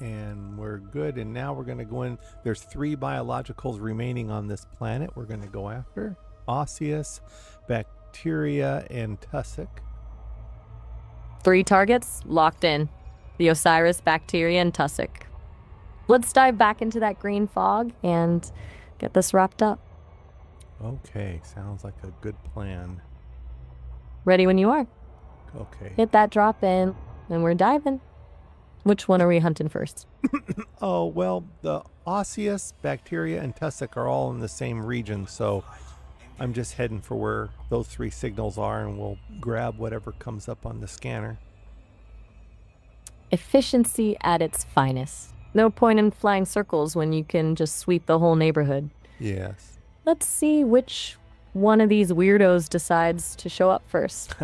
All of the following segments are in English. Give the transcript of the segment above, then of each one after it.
And we're good. And now we're going to go in. There's 3 biologicals remaining on this planet we're going to go after. Osseous, bacteria, and tussock. 3 targets locked in. The Osiris, bacteria, and tussock. Let's dive back into that green fog and get this wrapped up. Okay, sounds like a good plan. Ready when you are. Okay. Hit that drop in, and we're diving. Which one are we hunting first? Oh, well, the osseous, bacteria, and tussock are all in the same region, so I'm just heading for where those 3 signals are, and we'll grab whatever comes up on the scanner. Efficiency at its finest. No point in flying circles when you can just sweep the whole neighborhood. Yes. Let's see which one of these weirdos decides to show up first.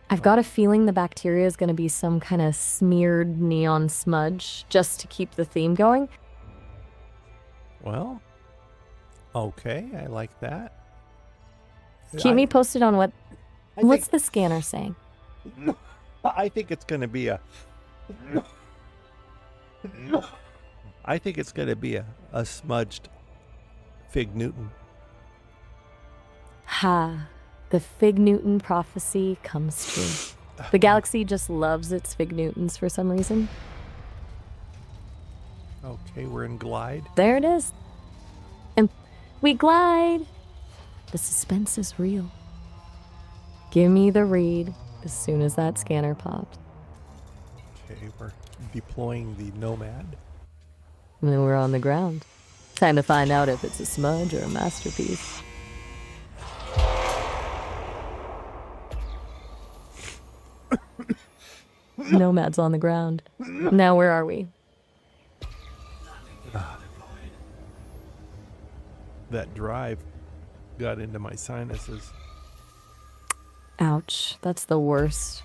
I've got a feeling the bacteria is going to be some kind of smeared neon smudge just to keep the theme going. Well, okay, I like that. Keep me posted on what's the scanner saying? I think it's going to be a smudged Fig Newton. Ha. The Fig Newton prophecy comes true. The galaxy just loves its Fig Newtons for some reason. Okay, we're in glide. There it is. And we glide. The suspense is real. Give me the read as soon as that scanner pops. Okay, we're deploying the Nomad. And then we're on the ground. Time to find out if it's a smudge or a masterpiece. Nomad's on the ground. Now where are we? That drive got into my sinuses. Ouch, that's the worst.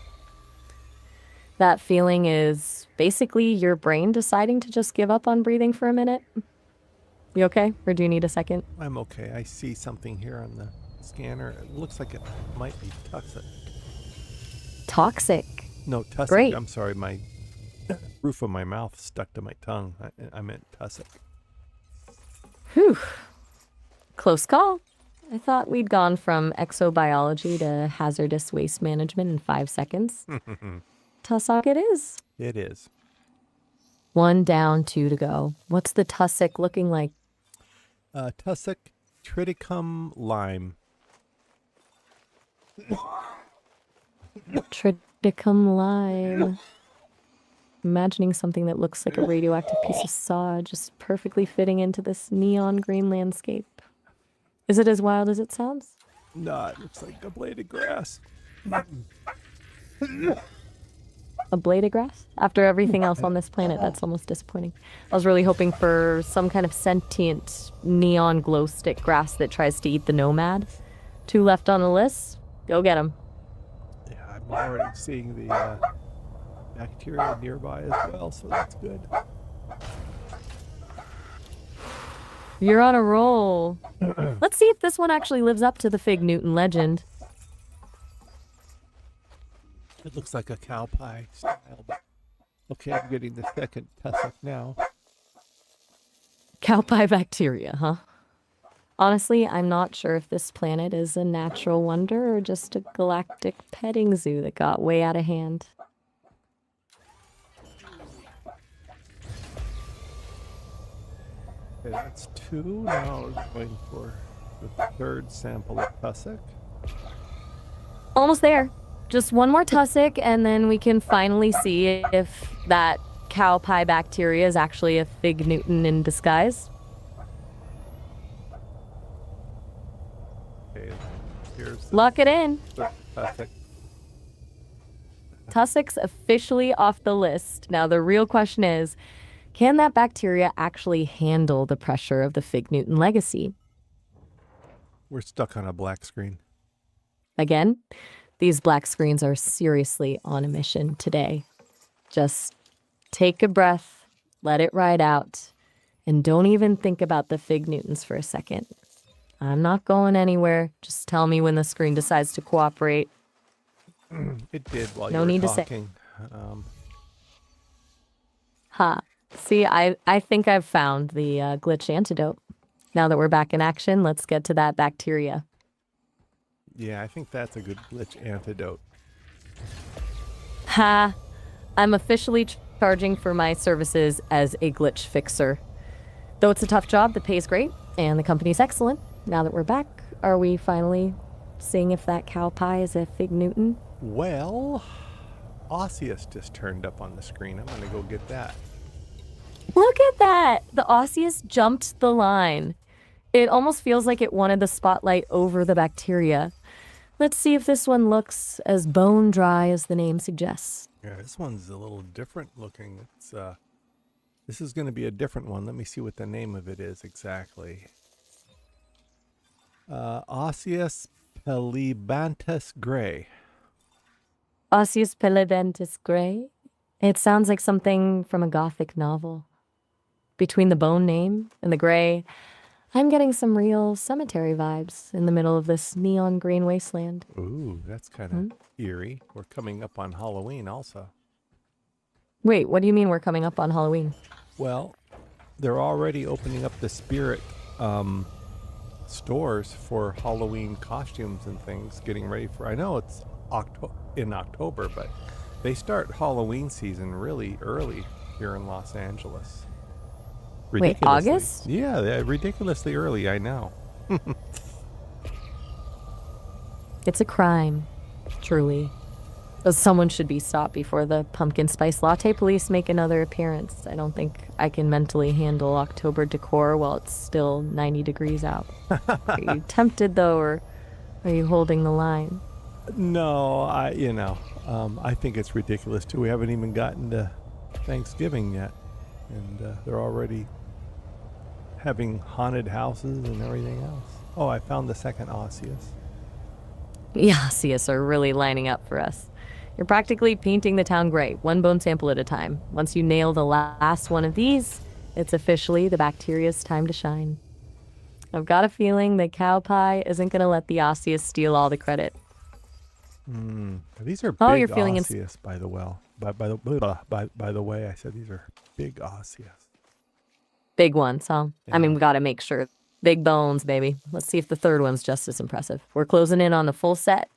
That feeling is basically your brain deciding to just give up on breathing for a minute. You okay? Or do you need a second? I'm okay. I see something here on the scanner. It looks like it might be tussock. Toxic. No, tussock. Great. I'm sorry, my roof of my mouth stuck to my tongue. I meant tussock. Whew. Close call. I thought we'd gone from exobiology to hazardous waste management in 5 seconds. Tussock it is. It is. 1 down, 2 to go. What's the tussock looking like? Tussock triticum lime. Triticum lime. Imagining something that looks like a radioactive piece of saw just perfectly fitting into this neon green landscape. Is it as wild as it sounds? No, it looks like a blade of grass. A blade of grass? After everything else on this planet, that's almost disappointing. I was really hoping for some kind of sentient neon glow stick grass that tries to eat the Nomad. 2 left on the list. Go get them. Yeah, I'm already seeing the bacteria nearby as well, so that's good. You're on a roll. Let's see if this one actually lives up to the Fig Newton legend. It looks like a cow pie style, but okay, I'm getting the second tussock now. Cow pie bacteria, huh? Honestly, I'm not sure if this planet is a natural wonder or just a galactic petting zoo that got way out of hand. Okay, that's 2. Now we're going for the 3rd sample of tussock. Almost there. Just 1 more tussock, and then we can finally see if that cow pie bacteria is actually a Fig Newton in disguise. Okay, here's the Lock it in. 3rd tussock. Tussock's officially off the list. Now, the real question is, can that bacteria actually handle the pressure of the Fig Newton legacy? We're stuck on a black screen. Again, these black screens are seriously on a mission today. Just take a breath, let it ride out, and don't even think about the Fig Newtons for a second. I'm not going anywhere. Just tell me when the screen decides to cooperate. It did while No you were need to say. talking. Ha. See, I think I've found the glitch antidote. Now that we're back in action, let's get to that bacteria. Yeah, I think that's a good glitch antidote. Ha! I'm officially charging for my services as a glitch fixer. Though it's a tough job, the pay's great, and the company's excellent. Now that we're back, are we finally seeing if that cow pie is a Fig Newton? Well, Osseous just turned up on the screen. I'm going to go get that. Look at that! The osseous jumped the line. It almost feels like it wanted the spotlight over the bacteria. Let's see if this one looks as bone dry as the name suggests. Yeah, this one's a little different looking. This is going to be a different one. Let me see what the name of it is exactly. Osseous pelibantus gray. Osseous pelebentis gray? It sounds like something from a gothic novel. Between the bone name and the gray, I'm getting some real cemetery vibes in the middle of this neon green wasteland. Ooh, that's kind of eerie. We're coming up on Halloween also. Wait, what do you mean we're coming up on Halloween? Well, they're already opening up the spirit stores for Halloween costumes and things, getting ready for. I know it's in October, but they start Halloween season really early here in Los Angeles. Wait, August? Yeah, they're ridiculously early, I know. It's a crime, truly. Someone should be stopped before the pumpkin spice latte police make another appearance. I don't think I can mentally handle October decor while it's still 90 degrees out. Are you tempted, though, or are you holding the line? No, I think it's ridiculous, too. We haven't even gotten to Thanksgiving yet. And they're already having haunted houses and everything else. Oh, I found the second osseous. The osseous are really lining up for us. You're practically painting the town gray, one bone sample at a time. Once you nail the last one of these, it's officially the bacteria's time to shine. I've got a feeling that cow pie isn't going to let the osseous steal all the credit. These are Oh, big you're feeling osseous, by the way. By the way, I said these are big osseous. Big ones, huh? Yeah. I mean, we got to make sure. Big bones, baby. Let's see if the third one's just as impressive. We're closing in on the full set.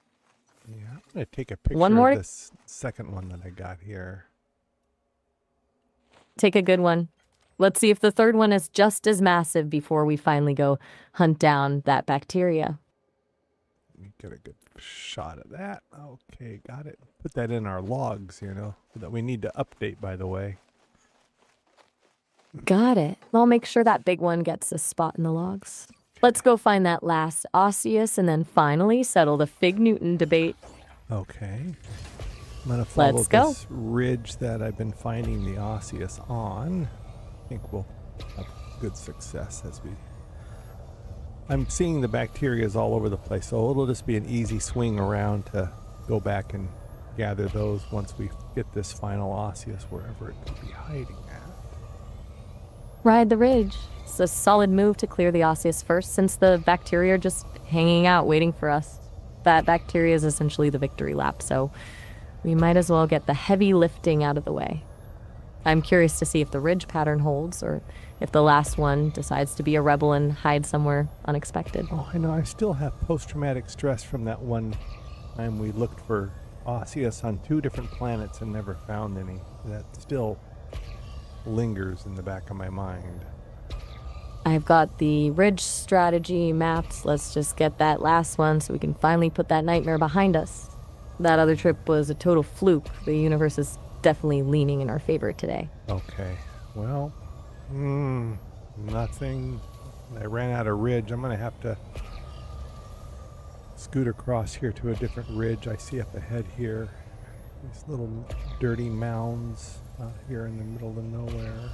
Yeah, I'm going to take a picture One more of this second one that I got here. Take a good one. Let's see if the third one is just as massive before we finally go hunt down that bacteria. Let me get a good shot of that. Okay, got it. Put that in our logs, that we need to update, by the way. Got it. I'll make sure that big one gets a spot in the logs. Let's go find that last osseous and then finally settle the Fig Newton debate. Okay. I'm going to follow Let's go. this ridge that I've been finding the osseous on. I think we'll have good success I'm seeing the bacterias all over the place, so it'll just be an easy swing around to go back and gather those once we get this final osseous wherever it could be hiding at. Ride the ridge. It's a solid move to clear the osseous first, since the bacteria are just hanging out waiting for us. That bacteria is essentially the victory lap, so we might as well get the heavy lifting out of the way. I'm curious to see if the ridge pattern holds, or if the last one decides to be a rebel and hide somewhere unexpected. Oh, I know. I still have post-traumatic stress from that one time we looked for osseous on 2 different planets and never found any. That still lingers in the back of my mind. I've got the ridge strategy mapped. Let's just get that last one so we can finally put that nightmare behind us. That other trip was a total fluke. The universe is definitely leaning in our favor today. Okay. Well, nothing. I ran out of ridge. I'm going to have to scoot across here to a different ridge I see up ahead here. These little dirty mounds out here in the middle of nowhere.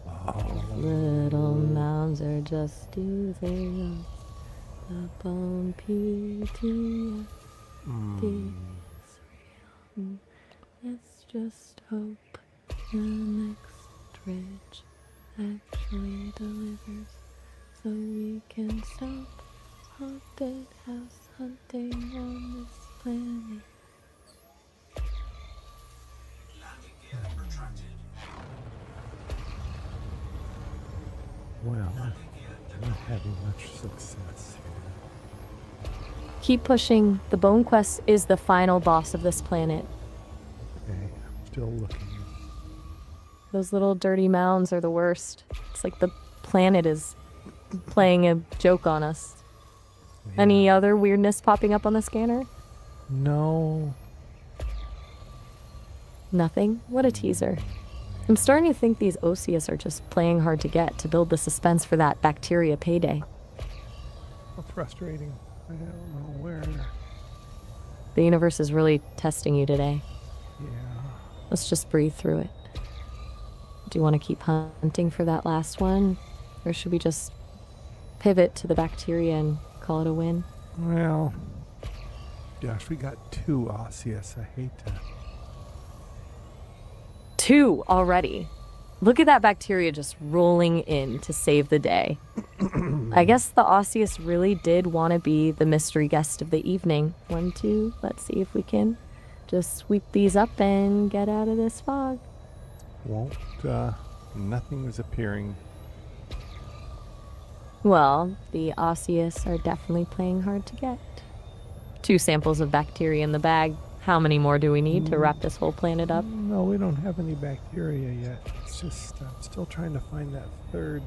Oh. Little mounds are just using up on PTSD. Let's just hope the next ridge actually delivers so we can stop haunted house hunting on this planet. Well, I'm not having much success here. Keep pushing. The Bone Quest is the final boss of this planet. Okay, I'm still looking. Those little dirty mounds are the worst. It's like the planet is playing a joke on us. Yeah. Any other weirdness popping up on the scanner? No. Nothing? What a teaser. I'm starting to think these Osseous are just playing hard to get to build the suspense for that bacteria payday. How frustrating. I don't know where. The universe is really testing you today. Yeah. Let's just breathe through it. Do you want to keep hunting for that last one? Or should we just pivot to the bacteria and call it a win? Well, gosh, we got 2 Osseous. I hate to. 2 already. Look at that bacteria just rolling in to save the day. I guess the Osseous really did want to be the mystery guest of the evening. 1, 2, let's see if we can just sweep these up and get out of this fog. Nothing is appearing. Well, the Osseous are definitely playing hard to get. 2 samples of bacteria in the bag. How many more do we need to wrap this whole planet up? No, we don't have any bacteria yet. It's just, I'm still trying to find that 3rd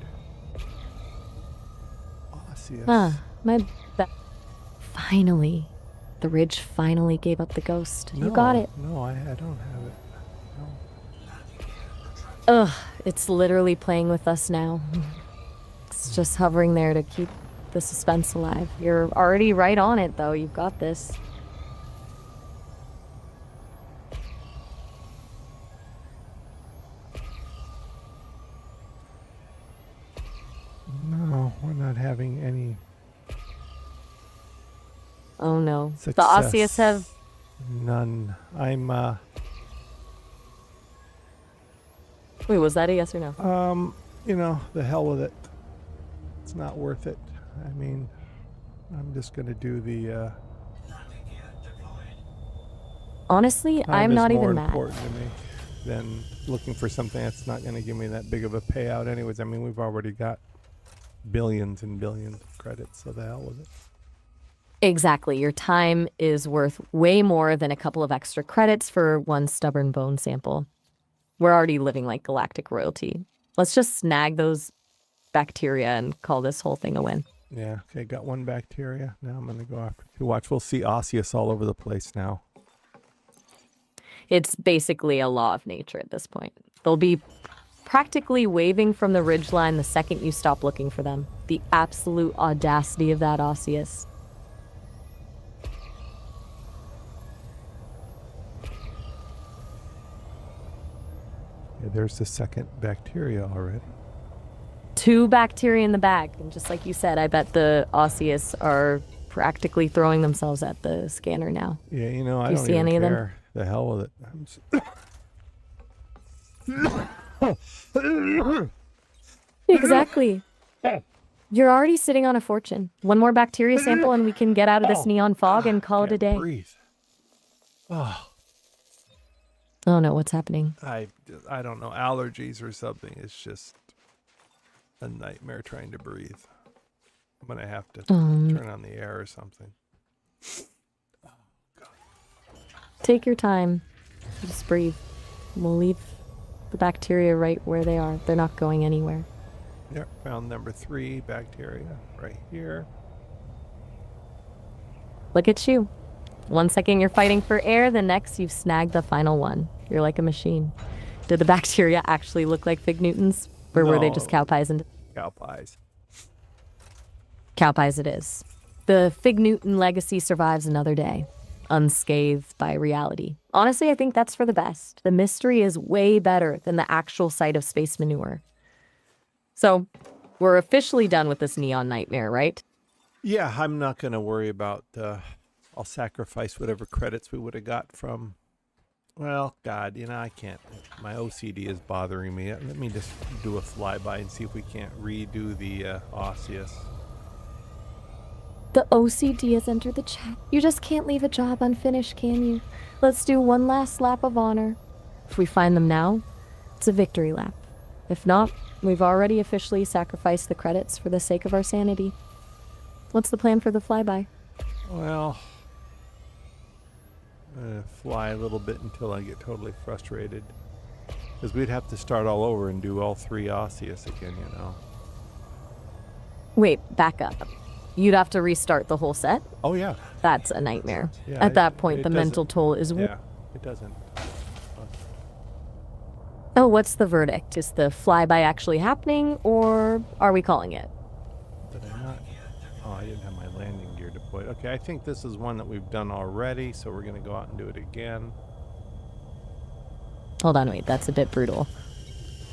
Osseous. Finally. The ridge finally gave up the ghost. You got it. No, I don't have it. No. Ugh, it's literally playing with us now. It's just hovering there to keep the suspense alive. You're already right on it, though. You've got this. No, we're not having any Oh no. success. The Osseous have... None. I'm, Wait, was that a yes or no? the hell with it. It's not worth it. I mean, I'm just going to do the, Honestly, time I'm is not more even mad. important to me than looking for something that's not going to give me that big of a payout anyways. I mean, we've already got billions and billions of credits, so the hell with it. Exactly. Your time is worth way more than a couple of extra credits for one stubborn bone sample. We're already living like galactic royalty. Let's just snag those bacteria and call this whole thing a win. Yeah, okay, got 1 bacteria. Now I'm going to go after 2. Watch, we'll see Osseous all over the place now. It's basically a law of nature at this point. They'll be practically waving from the ridgeline the second you stop looking for them. The absolute audacity of that Osseous. Yeah, there's the 2nd bacteria already. 2 bacteria in the bag. And just like you said, I bet the Osseous are practically throwing themselves at the scanner now. Yeah, I Do you don't see even any of them? care. The hell with it. Exactly. You're already sitting on a fortune. 1 more bacteria sample and we can get out of this neon fog and call it a day. Breathe. Oh, Oh no, what's happening? I don't know, allergies or something. It's just a nightmare trying to breathe. I'm gonna have to turn on the air or something. Take your time. Just breathe. We'll leave the bacteria right where they are. They're not going anywhere. Yep, found number 3 bacteria right here. Look at you. 1 second you're fighting for air, the next you've snagged the final one. You're like a machine. Did the bacteria actually look like Fig Newtons? Or were they just cow pies? And Cow pies. cow pies it is. The Fig Newton legacy survives another day, unscathed by reality. Honestly, I think that's for the best. The mystery is way better than the actual sight of space manure. So, we're officially done with this neon nightmare, right? Yeah, I'm not gonna worry about. I'll sacrifice whatever credits we would have got from. Well, God, I can't. My OCD is bothering me. Let me just do a flyby and see if we can't redo the Osseous. The OCD has entered the chat. You just can't leave a job unfinished, can you? Let's do 1 last lap of honor. If we find them now, it's a victory lap. If not, We've already officially sacrificed the credits for the sake of our sanity. What's the plan for the flyby? Well, I'm gonna fly a little bit until I get totally frustrated. Because we'd have to start all over and do all 3 Osseous again, you know. Wait, back up. You'd have to restart the whole set? Oh, yeah. That's a nightmare. Yeah, At that point, it the mental doesn't- toll is... Yeah, it doesn't. Oh, what's the verdict? Is the flyby actually happening, or are we calling it? Did I not? Oh, I didn't have my landing gear deployed. Okay, I think this is one that we've done already, so we're going to go out and do it again. Hold on, wait, that's a bit brutal.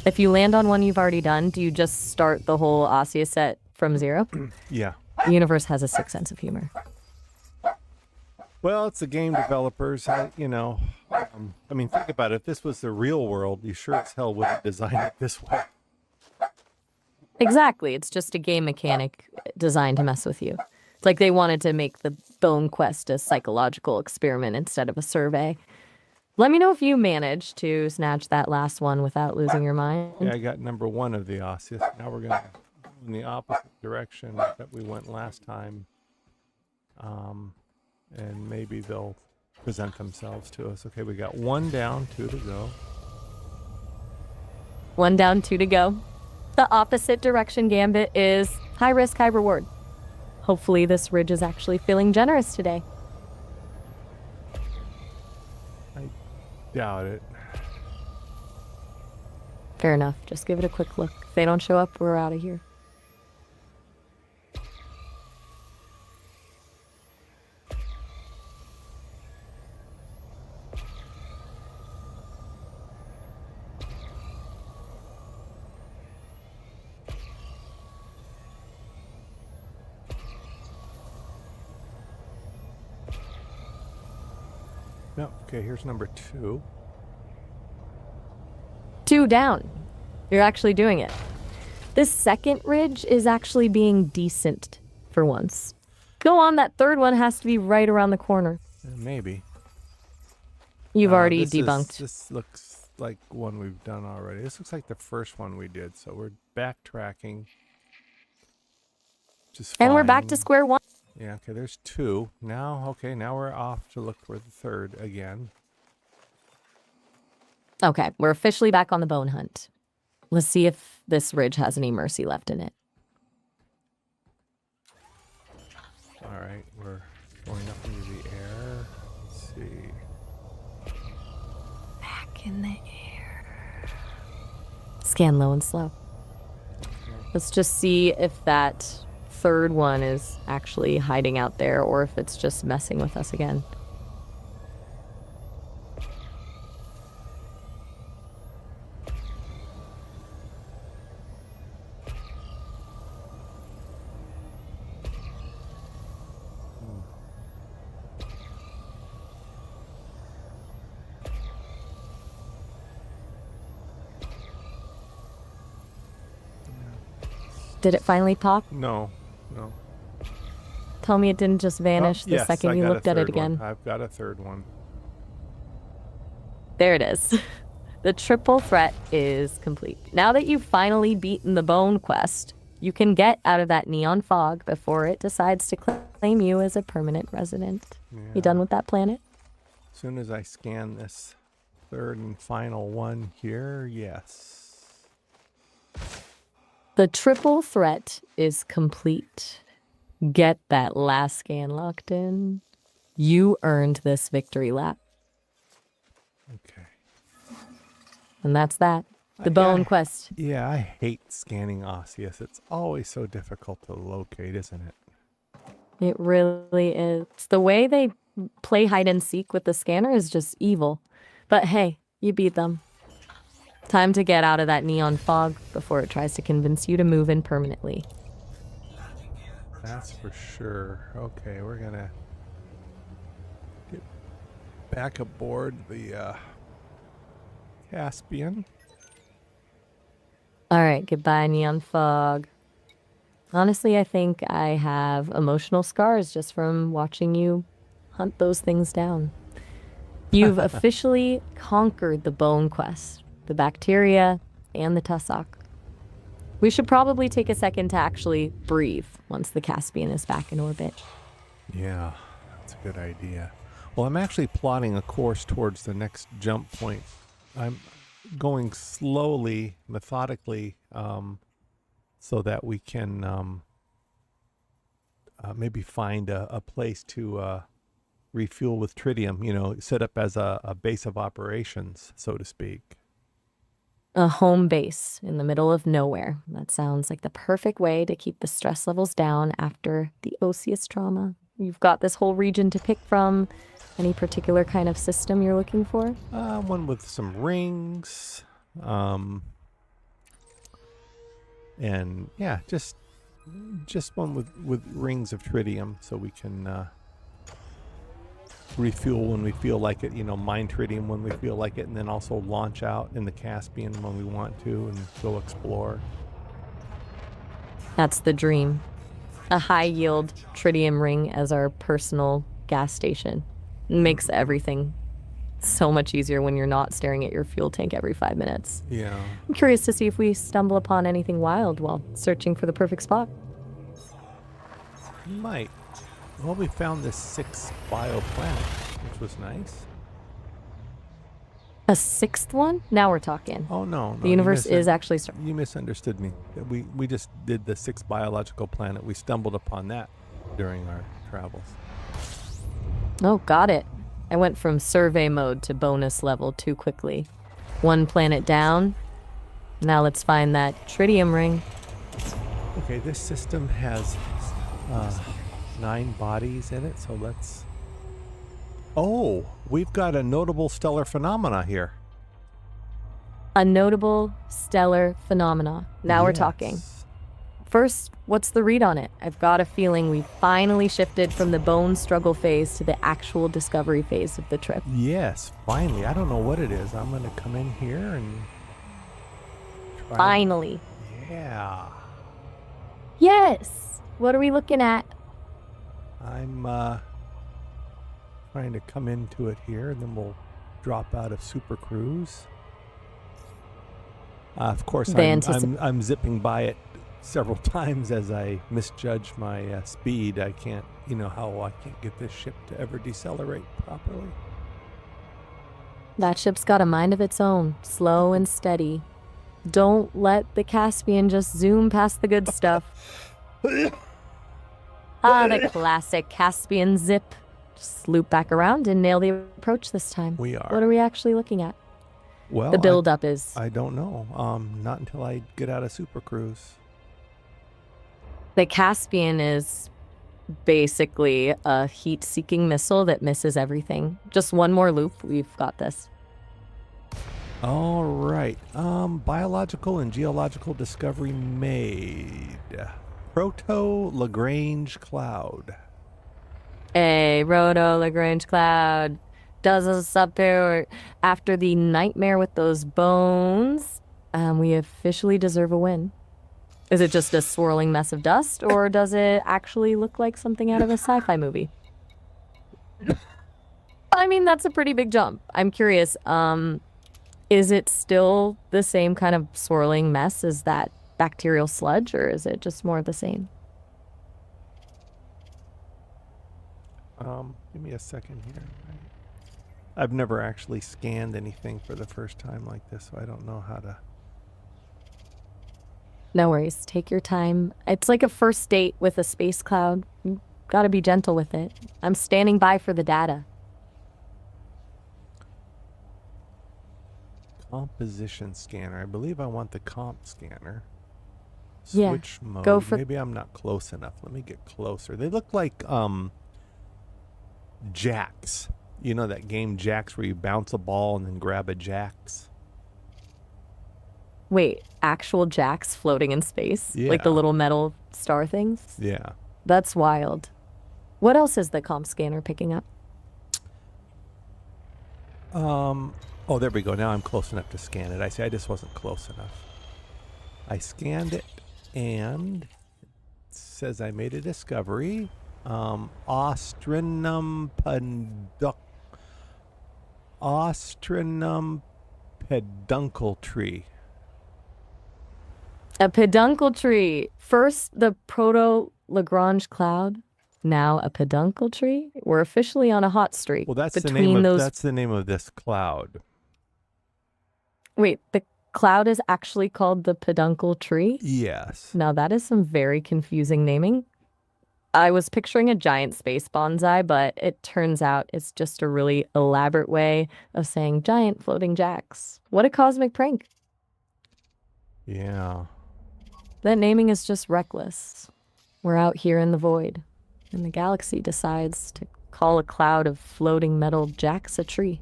If you land on one you've already done, do you just start the whole Osseous set from 0? Yeah. The universe has a sick sense of humor. Well, it's the game developers, you know. I mean, think about it. If this was the real world, you sure as hell wouldn't design it this way. Exactly, it's just a game mechanic designed to mess with you. It's like they wanted to make the Bone Quest a psychological experiment instead of a survey. Let me know if you managed to snatch that last one without losing your mind. Yeah, I got number 1 of the Osseous. Now we're going to go in the opposite direction that we went last time. And maybe they'll present themselves to us. Okay, we got 1 down, 2 to go. 1 down, 2 to go. The opposite direction gambit is high risk, high reward. Hopefully this ridge is actually feeling generous today. I doubt it. Fair enough. Just give it a quick look. If they don't show up, we're out of here. No, okay, here's number 2. 2 down. You're actually doing it. This second ridge is actually being decent for once. Go on, that third one has to be right around the corner. Maybe. You've already This debunked. this looks like one we've done already. This looks like the first one we did, so we're backtracking. Just And we're back to fine. square one. Yeah, okay, there's 2. Now, okay, now we're off to look for the 3rd again. Okay, we're officially back on the bone hunt. Let's see if this ridge has any mercy left in it. All right, we're going up into the air. Let's see. Back in the air. Scan low and slow. Let's just see if that third one is actually hiding out there or if it's just messing with us again. Did it finally pop? No, no. Tell me it didn't just vanish the yes, second I you got a looked at it third one. again. I've got a 3rd one. There it is. The triple threat is complete. Now that you've finally beaten the bone quest, you can get out of that neon fog before it decides to claim you as a permanent resident. Yeah. You done with that planet? As soon as I scan this 3rd and final one here, yes. The triple threat is complete. Get that last scan locked in. You earned this victory lap. Okay. And that's that. The bone quest. Yeah, I hate scanning Osseous. It's always so difficult to locate, isn't it? It really is. The way they play hide and seek with the scanner is just evil. But hey, you beat them. Time to get out of that neon fog before it tries to convince you to move in permanently. That's for sure. Okay, we're gonna get back aboard the Caspian. All right, goodbye, neon fog. Honestly, I think I have emotional scars just from watching you hunt those things down. You've officially conquered the bone quest, the bacteria, and the tussock. We should probably take a second to actually breathe once the Caspian is back in orbit. Yeah, that's a good idea. Well, I'm actually plotting a course towards the next jump point. I'm going slowly, methodically, so that we can maybe find a place to refuel with tritium, set up as a base of operations, so to speak. A home base in the middle of nowhere. That sounds like the perfect way to keep the stress levels down after the osseous trauma. You've got this whole region to pick from. Any particular kind of system you're looking for? One with some rings, and yeah, just one with rings of tritium, so we can refuel when we feel like it, mine tritium when we feel like it, and then also launch out in the Caspian when we want to and go explore. That's the dream. A high-yield tritium ring as our personal gas station. Makes everything so much easier when you're not staring at your fuel tank every 5 minutes. Yeah. I'm curious to see if we stumble upon anything wild while searching for the perfect spot. Might. Well, we found this 6th bioplanet, which was nice. A 6th one? Now we're talking. Oh, no. The universe is actually... You misunderstood me. We just did the 6th biological planet. We stumbled upon that during our travels. Oh, got it. I went from survey mode to bonus level too quickly. One planet down. Now let's find that tritium ring. Okay, this system has 9 bodies in it, so let's... Oh, we've got a notable stellar phenomena here. A notable stellar phenomena. Now we're talking. First, what's the read on it? I've got a feeling we finally shifted from the bone struggle phase to the actual discovery phase of the trip. Yes, finally. I don't know what it is. I'm going to come in here and try. Finally. Yeah. Yes. What are we looking at? I'm trying to come into it here, and then we'll drop out of Super Cruise. Of course, I'm zipping by it several times as I misjudge my speed. I can't, how I can't get this ship to ever decelerate properly. That ship's got a mind of its own, slow and steady. Don't let the Caspian just zoom past the good stuff. The classic Caspian zip. Just loop back around and nail the approach this time. We are. What are we actually looking at? Well, the build-up is... I don't know. Not until I get out of Super Cruise. The Caspian is basically a heat-seeking missile that misses everything. Just one more loop, we've got this. All right. Biological and geological discovery made. Proto-Lagrange cloud. A Roto-Lagrange cloud does us up here after the nightmare with those bones. We officially deserve a win. Is it just a swirling mess of dust, or does it actually look like something out of a sci-fi movie? I mean, that's a pretty big jump. I'm curious, is it still the same kind of swirling mess as that bacterial sludge, or is it just more of the same? Give me a second here. I've never actually scanned anything for the first time like this, so I don't know how to... No worries. Take your time. It's like a first date with a space cloud. You gotta be gentle with it. I'm standing by for the data. Composition scanner. I believe I want the comp scanner. Yeah, Switch mode. go for... Maybe I'm not close enough. Let me get closer. They look like jacks. You know that game Jacks where you bounce a ball and then grab a jacks? Wait, actual jacks floating in space? Yeah. Like the little metal star things? Yeah. That's wild. What else is the comp scanner picking up? Oh, there we go. Now I'm close enough to scan it. I just wasn't close enough. I scanned it, and it says I made a discovery. Ostrinum peduncle tree. A peduncle tree. First, the proto-Lagrange cloud. Now a peduncle tree. We're officially on a hot streak Well, between those. that's the name of this cloud. Wait, the cloud is actually called the peduncle tree? Yes. Now that is some very confusing naming. I was picturing a giant space bonsai, but it turns out it's just a really elaborate way of saying giant floating jacks. What a cosmic prank. Yeah. That naming is just reckless. We're out here in the void, and the galaxy decides to call a cloud of floating metal jacks a tree.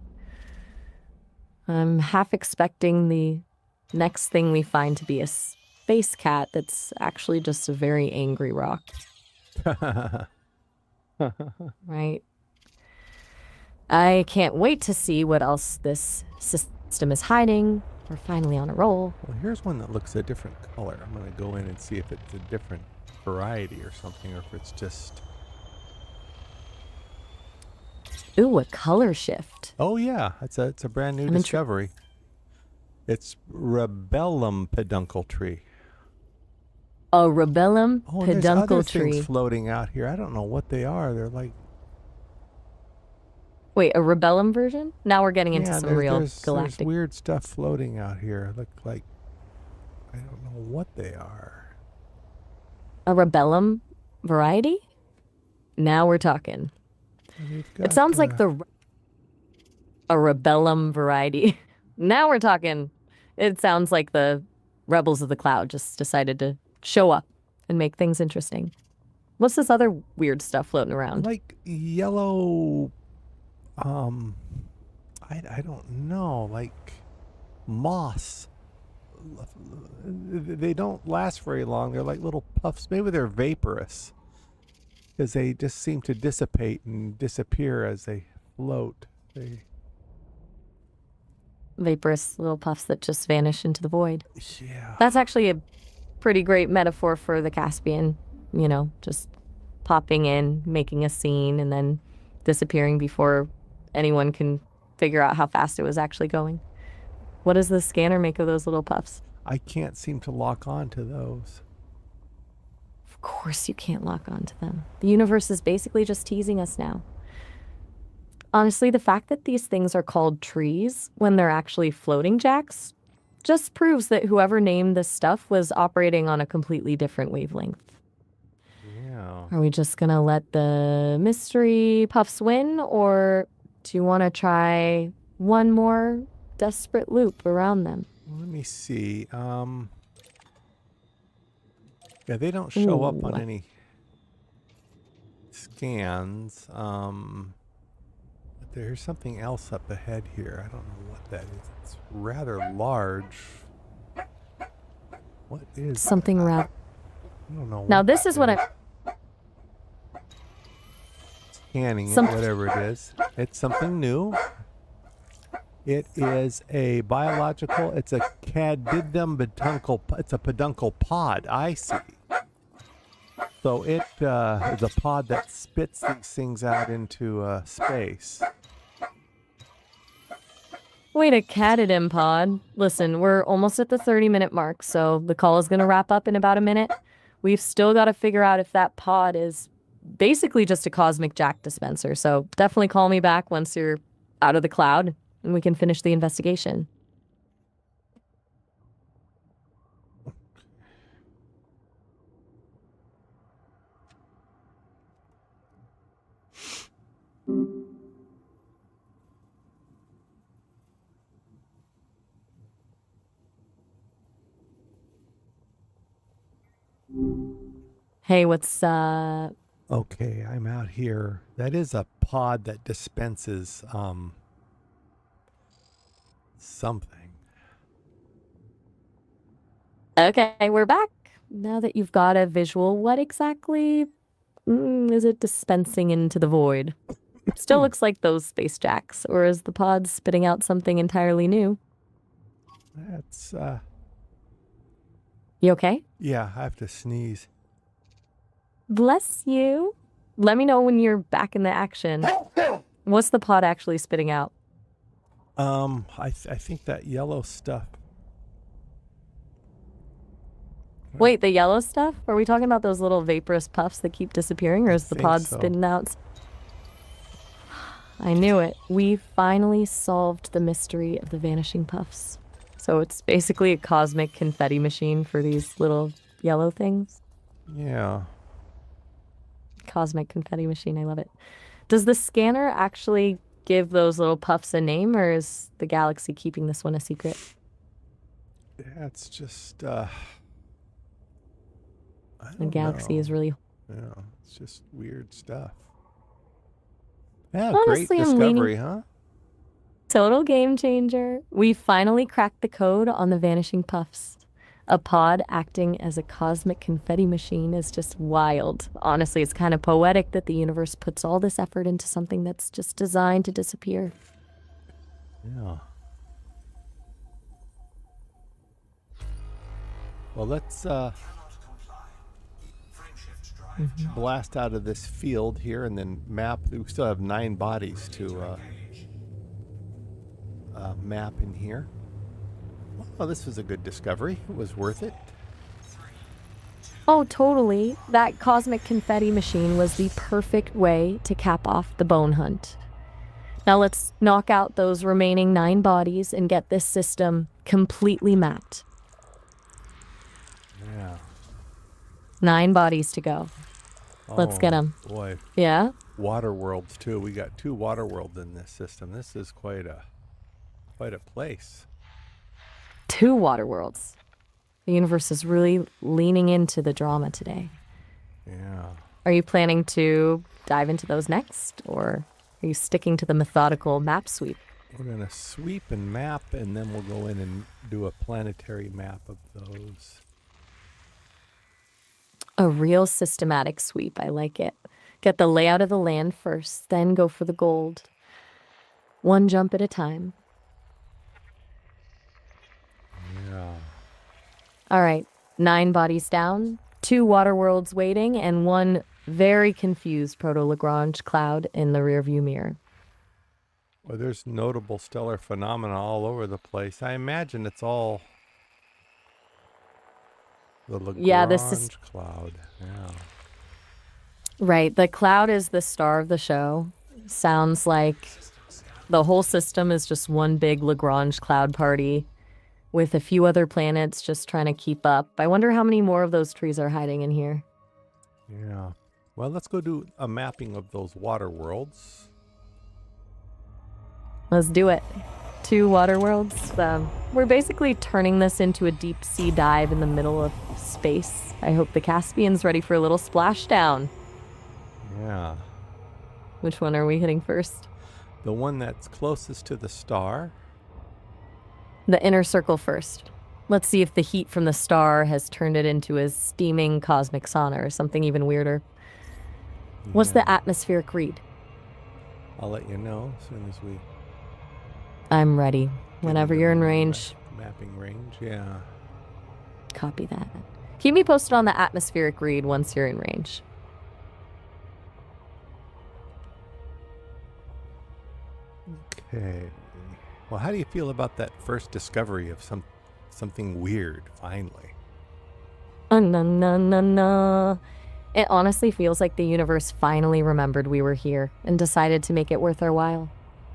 I'm half expecting the next thing we find to be a space cat that's actually just a very angry rock, right? I can't wait to see what else this system is hiding. We're finally on a roll. Well, here's one that looks a different color. I'm going to go in and see if it's a different variety or something, or if it's just... Ooh, a color shift. Oh, yeah. It's a brand new discovery. It's Rebellum peduncle tree. A Rebellum Oh, and there's peduncle other tree. things floating out here. I don't know what they are. They're like... Wait, a Rebellum version? Now we're getting into Yeah, some real there's galactic. weird stuff floating out here. Look like... I don't know what they are. A Rebellum variety? Now we're talking. It sounds like a Rebellum variety. Now we're talking. It sounds like the Rebels of the Cloud just decided to show up and make things interesting. What's this other weird stuff floating around? Like yellow... I don't know, like moss. They don't last very long. They're like little puffs. Maybe they're vaporous because they just seem to dissipate and disappear as they float. Vaporous little puffs that just vanish into the void. Yeah. That's actually a pretty great metaphor for the Caspian, just popping in, making a scene, and then disappearing before anyone can figure out how fast it was actually going. What does the scanner make of those little puffs? I can't seem to lock on to those. Of course you can't lock onto them. The universe is basically just teasing us now. Honestly, the fact that these things are called trees when they're actually floating jacks just proves that whoever named this stuff was operating on a completely different wavelength. Yeah. Are we just gonna let the mystery puffs win, or do you want to try one more desperate loop around them? Let me see. Yeah, they don't show up on any scans. But there's something else up ahead here. I don't know what that is. It's rather large. What is something that? rather? I don't know. Now this is what I'm scanning it, whatever it is. It's something new. It is a biological. It's a cadidum peduncle. It's a peduncle pod. I see. So it is a pod that spits these things out into space. Wait, a cadidum pod. Listen, we're almost at the 30-minute mark, so the call is going to wrap up in about a minute. We've still got to figure out if that pod is basically just a cosmic jack dispenser. So definitely call me back once you're out of the cloud and we can finish the investigation. Hey, what's Okay, I'm out here. That is a pod that dispenses something. Okay, we're back. Now that you've got a visual, what exactly is it dispensing into the void? Still looks like those space jacks, or is the pod spitting out something entirely new? That's You okay? yeah, I have to sneeze. Bless you. Let me know when you're back in the action. What's the pod actually spitting out? I think that yellow stuff. Wait, the yellow stuff? Are we talking about those little vaporous puffs that keep disappearing, or I is the think pod so. spitting out? I knew it. We finally solved the mystery of the vanishing puffs. So it's basically a cosmic confetti machine for these little yellow things. Yeah. Cosmic confetti machine. I love it. Does the scanner actually give those little puffs a name, or is the galaxy keeping this one a secret? Yeah, it's just, I The don't galaxy is know. really. Yeah, it's just weird stuff. Yeah, great Honestly, I'm leaning. discovery, huh? Total game changer. We finally cracked the code on the vanishing puffs. A pod acting as a cosmic confetti machine is just wild. Honestly, it's kind of poetic that the universe puts all this effort into something that's just designed to disappear. Yeah. Well, let's blast out of this field here and then map. We still have 9 bodies to map in here. Well, this was a good discovery. It was worth it. Oh, totally. That cosmic confetti machine was the perfect way to cap off the bone hunt. Now let's knock out those remaining 9 bodies and get this system completely mapped. Yeah. 9 bodies to go. Let's get Oh, them. boy. Yeah? Water worlds, too. We got 2 water worlds in this system. This is quite a place. 2 water worlds. The universe is really leaning into the drama today. Yeah. Are you planning to dive into those next, or are you sticking to the methodical map sweep? We're going to sweep and map, and then we'll go in and do a planetary map of those. A real systematic sweep. I like it. Get the layout of the land first, then go for the gold. One jump at a time. Yeah. All right, 9 bodies down, 2 water worlds waiting, and 1 very confused proto-Lagrange cloud in the rearview mirror. Well, there's notable stellar phenomena all over the place. I imagine it's all the Yeah, this is Lagrange cloud. Yeah. right. The cloud is the star of the show. Sounds like the whole system is just one big Lagrange cloud party with a few other planets just trying to keep up. I wonder how many more of those trees are hiding in here. Yeah. Well, let's go do a mapping of those water worlds. Let's do it. 2 water worlds. We're basically turning this into a deep sea dive in the middle of space. I hope the Caspian's ready for a little splashdown. Yeah. Which one are we hitting first? The one that's closest to the star. The inner circle first. Let's see if the heat from the star has turned it into a steaming cosmic sauna or something even weirder. What's the Yeah. atmospheric read? I'll let you know as soon as we I'm ready. get Whenever into you're in the range, mapping range. Yeah. copy that. Keep me posted on the atmospheric read once you're in range. Okay. Well, how do you feel about that first discovery of something weird finally? Na na na na. It honestly feels like the universe finally remembered we were here and decided to make it worth our while.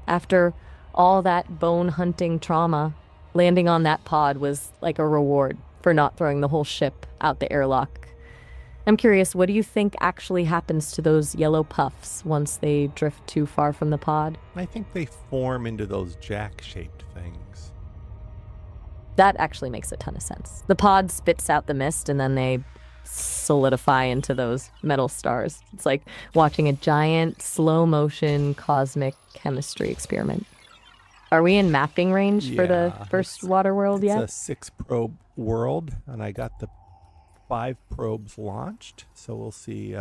After all that bone hunting trauma, landing on that pod was like a reward for not throwing the whole ship out the airlock. I'm curious, what do you think actually happens to those yellow puffs once they drift too far from the pod? I think they form into those jack-shaped things. That actually makes a ton of sense. The pod spits out the mist and then they solidify into those metal stars. It's like watching a giant slow motion cosmic chemistry experiment. Are we in mapping range for the Yeah, first water world It's yet? a 6-probe world, and I got the 5 probes launched, so we'll see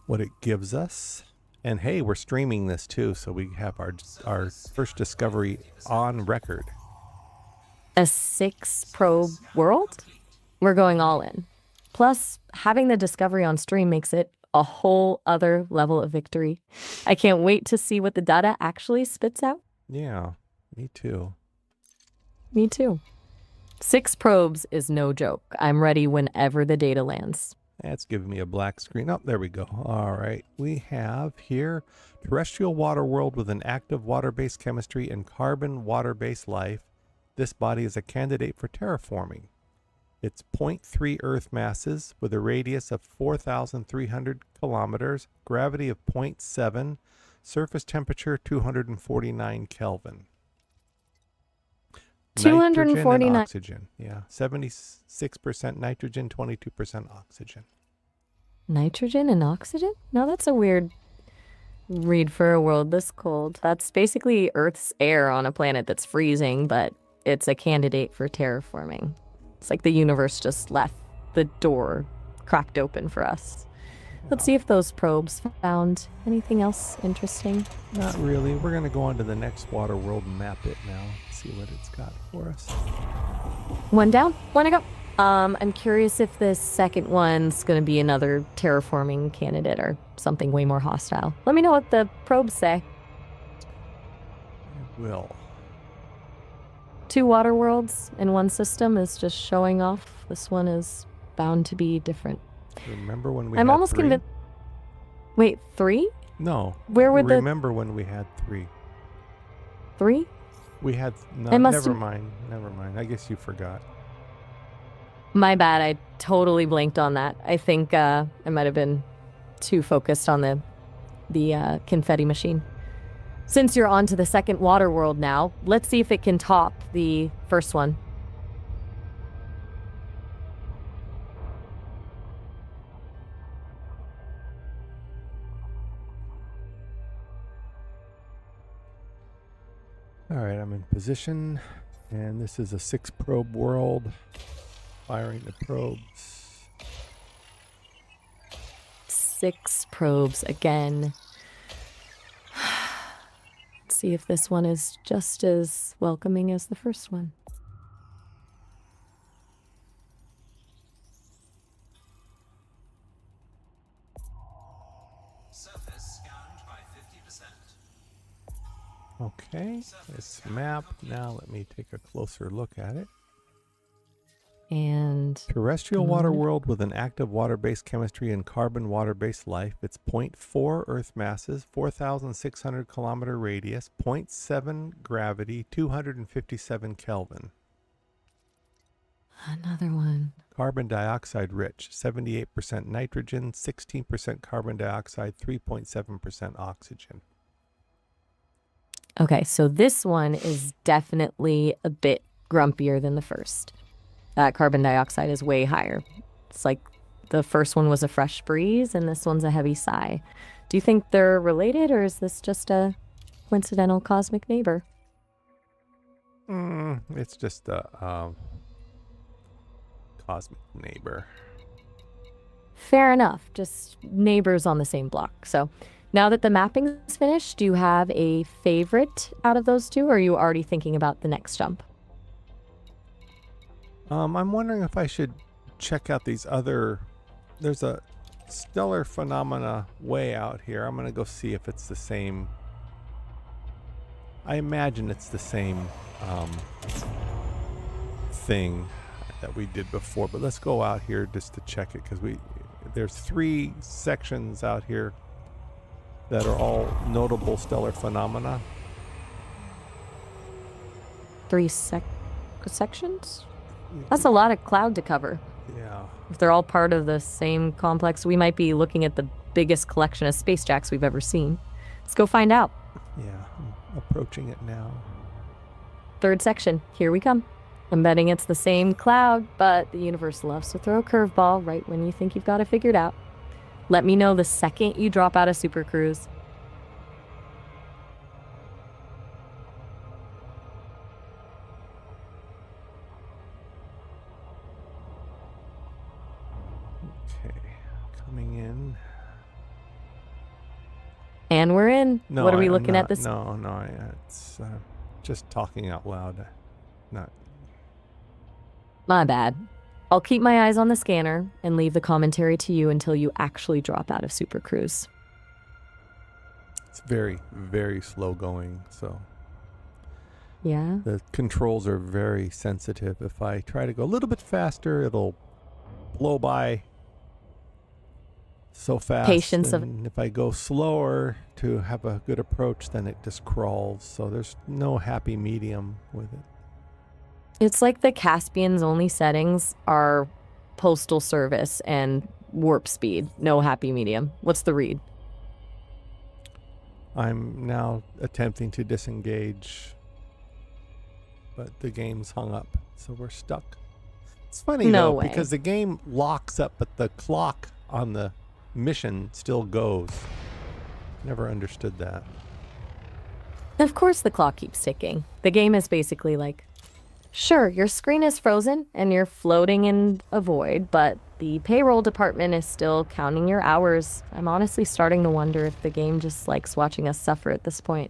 what it gives us. And hey, we're streaming this too, so we have our first discovery on record. A 6 probe world? We're going all in. Plus, having the discovery on stream makes it a whole other level of victory. I can't wait to see what the data actually spits out. Yeah, me too. Me too. 6 probes is no joke. I'm ready whenever the data lands. That's giving me a black screen. Oh, there we go. All right. We have here terrestrial water world with an active water-based chemistry and carbon water-based life. This body is a candidate for terraforming. It's 0.3 Earth masses with a radius of 4,300 kilometers, gravity of 0.7, surface temperature 249 Kelvin. Nitrogen and 249. oxygen. Yeah, 76% nitrogen, 22% oxygen. Nitrogen and oxygen? No, that's a weird read for a world this cold. That's basically Earth's air on a planet that's freezing, but it's a candidate for terraforming. It's like the universe just left the door cracked open for us. Let's see if those probes found anything else interesting. Not really. We're going to go on to the next water world and map it now. See what it's got for us. One down, one to go. I'm curious if this second one's going to be another terraforming candidate or something way more hostile. Let me know what the probes say. It will. 2 water worlds in one system is just showing off. This one is bound to be different. Remember when we I'm had almost 3? convinced. Wait, 3? No. Where would Remember when we had 3? 3? We had... No, I must never have- mind. Never mind. I guess you forgot. My bad. I totally blanked on that. I think I might have been too focused on the confetti machine. Since you're on to the second water world now, let's see if it can top the first one. All right, I'm in position, and this is a 6 probe world. Firing the probes. 6 probes again. Let's see if this one is just as welcoming as the first one. Surface scanned by 50%. Okay, it's mapped. Now let me take a closer look at it. And Terrestrial water world with an active water-based chemistry and carbon water-based life. It's 0.4 Earth masses, 4,600 kilometer radius, 0.7 gravity, 257 Kelvin. another one. Carbon dioxide rich, 78% nitrogen, 16% carbon dioxide, 3.7% oxygen. Okay, so this one is definitely a bit grumpier than the first. That carbon dioxide is way higher. It's like the first one was a fresh breeze and this one's a heavy sigh. Do you think they're related, or is this just a coincidental cosmic neighbor? It's just a cosmic neighbor. Fair enough, just neighbors on the same block. So now that the mapping's finished, do you have a favorite out of those two, or are you already thinking about the next jump? I'm wondering if I should check out these other... There's a stellar phenomena way out here. I'm going to go see if it's the same... I imagine it's the same thing that we did before, but let's go out here just to check it, because there's 3 sections out here that are all notable stellar phenomena. 3 sections? That's a lot of cloud to cover. Yeah. If they're all part of the same complex, we might be looking at the biggest collection of space jacks we've ever seen. Let's go find out. Yeah, I'm approaching it now. 3rd section, here we come. I'm betting it's the same cloud, but the universe loves to throw a curveball right when you think you've got it figured out. Let me know the second you drop out of Super Cruise. Okay, coming in. And we're in. No, What are we I'm looking not, at this? No, it's just talking out loud. Not. My bad. I'll keep my eyes on the scanner and leave the commentary to you until you actually drop out of Super Cruise. It's very, very slow going, so. Yeah. The controls are very sensitive. If I try to go a little bit faster, it'll blow by so fast. Patience of And if I go slower to have a good approach, then it just crawls. So there's no happy medium with it. It's like the Caspian's only settings are postal service and warp speed. No happy medium. What's the read? I'm now attempting to disengage, but the game's hung up, so we're stuck. It's funny No though, way. because the game locks up, but the clock on the mission still goes. Never understood that. Of course the clock keeps ticking. The game is basically like, sure, your screen is frozen and you're floating in a void, but the payroll department is still counting your hours. I'm honestly starting to wonder if the game just likes watching us suffer at this point.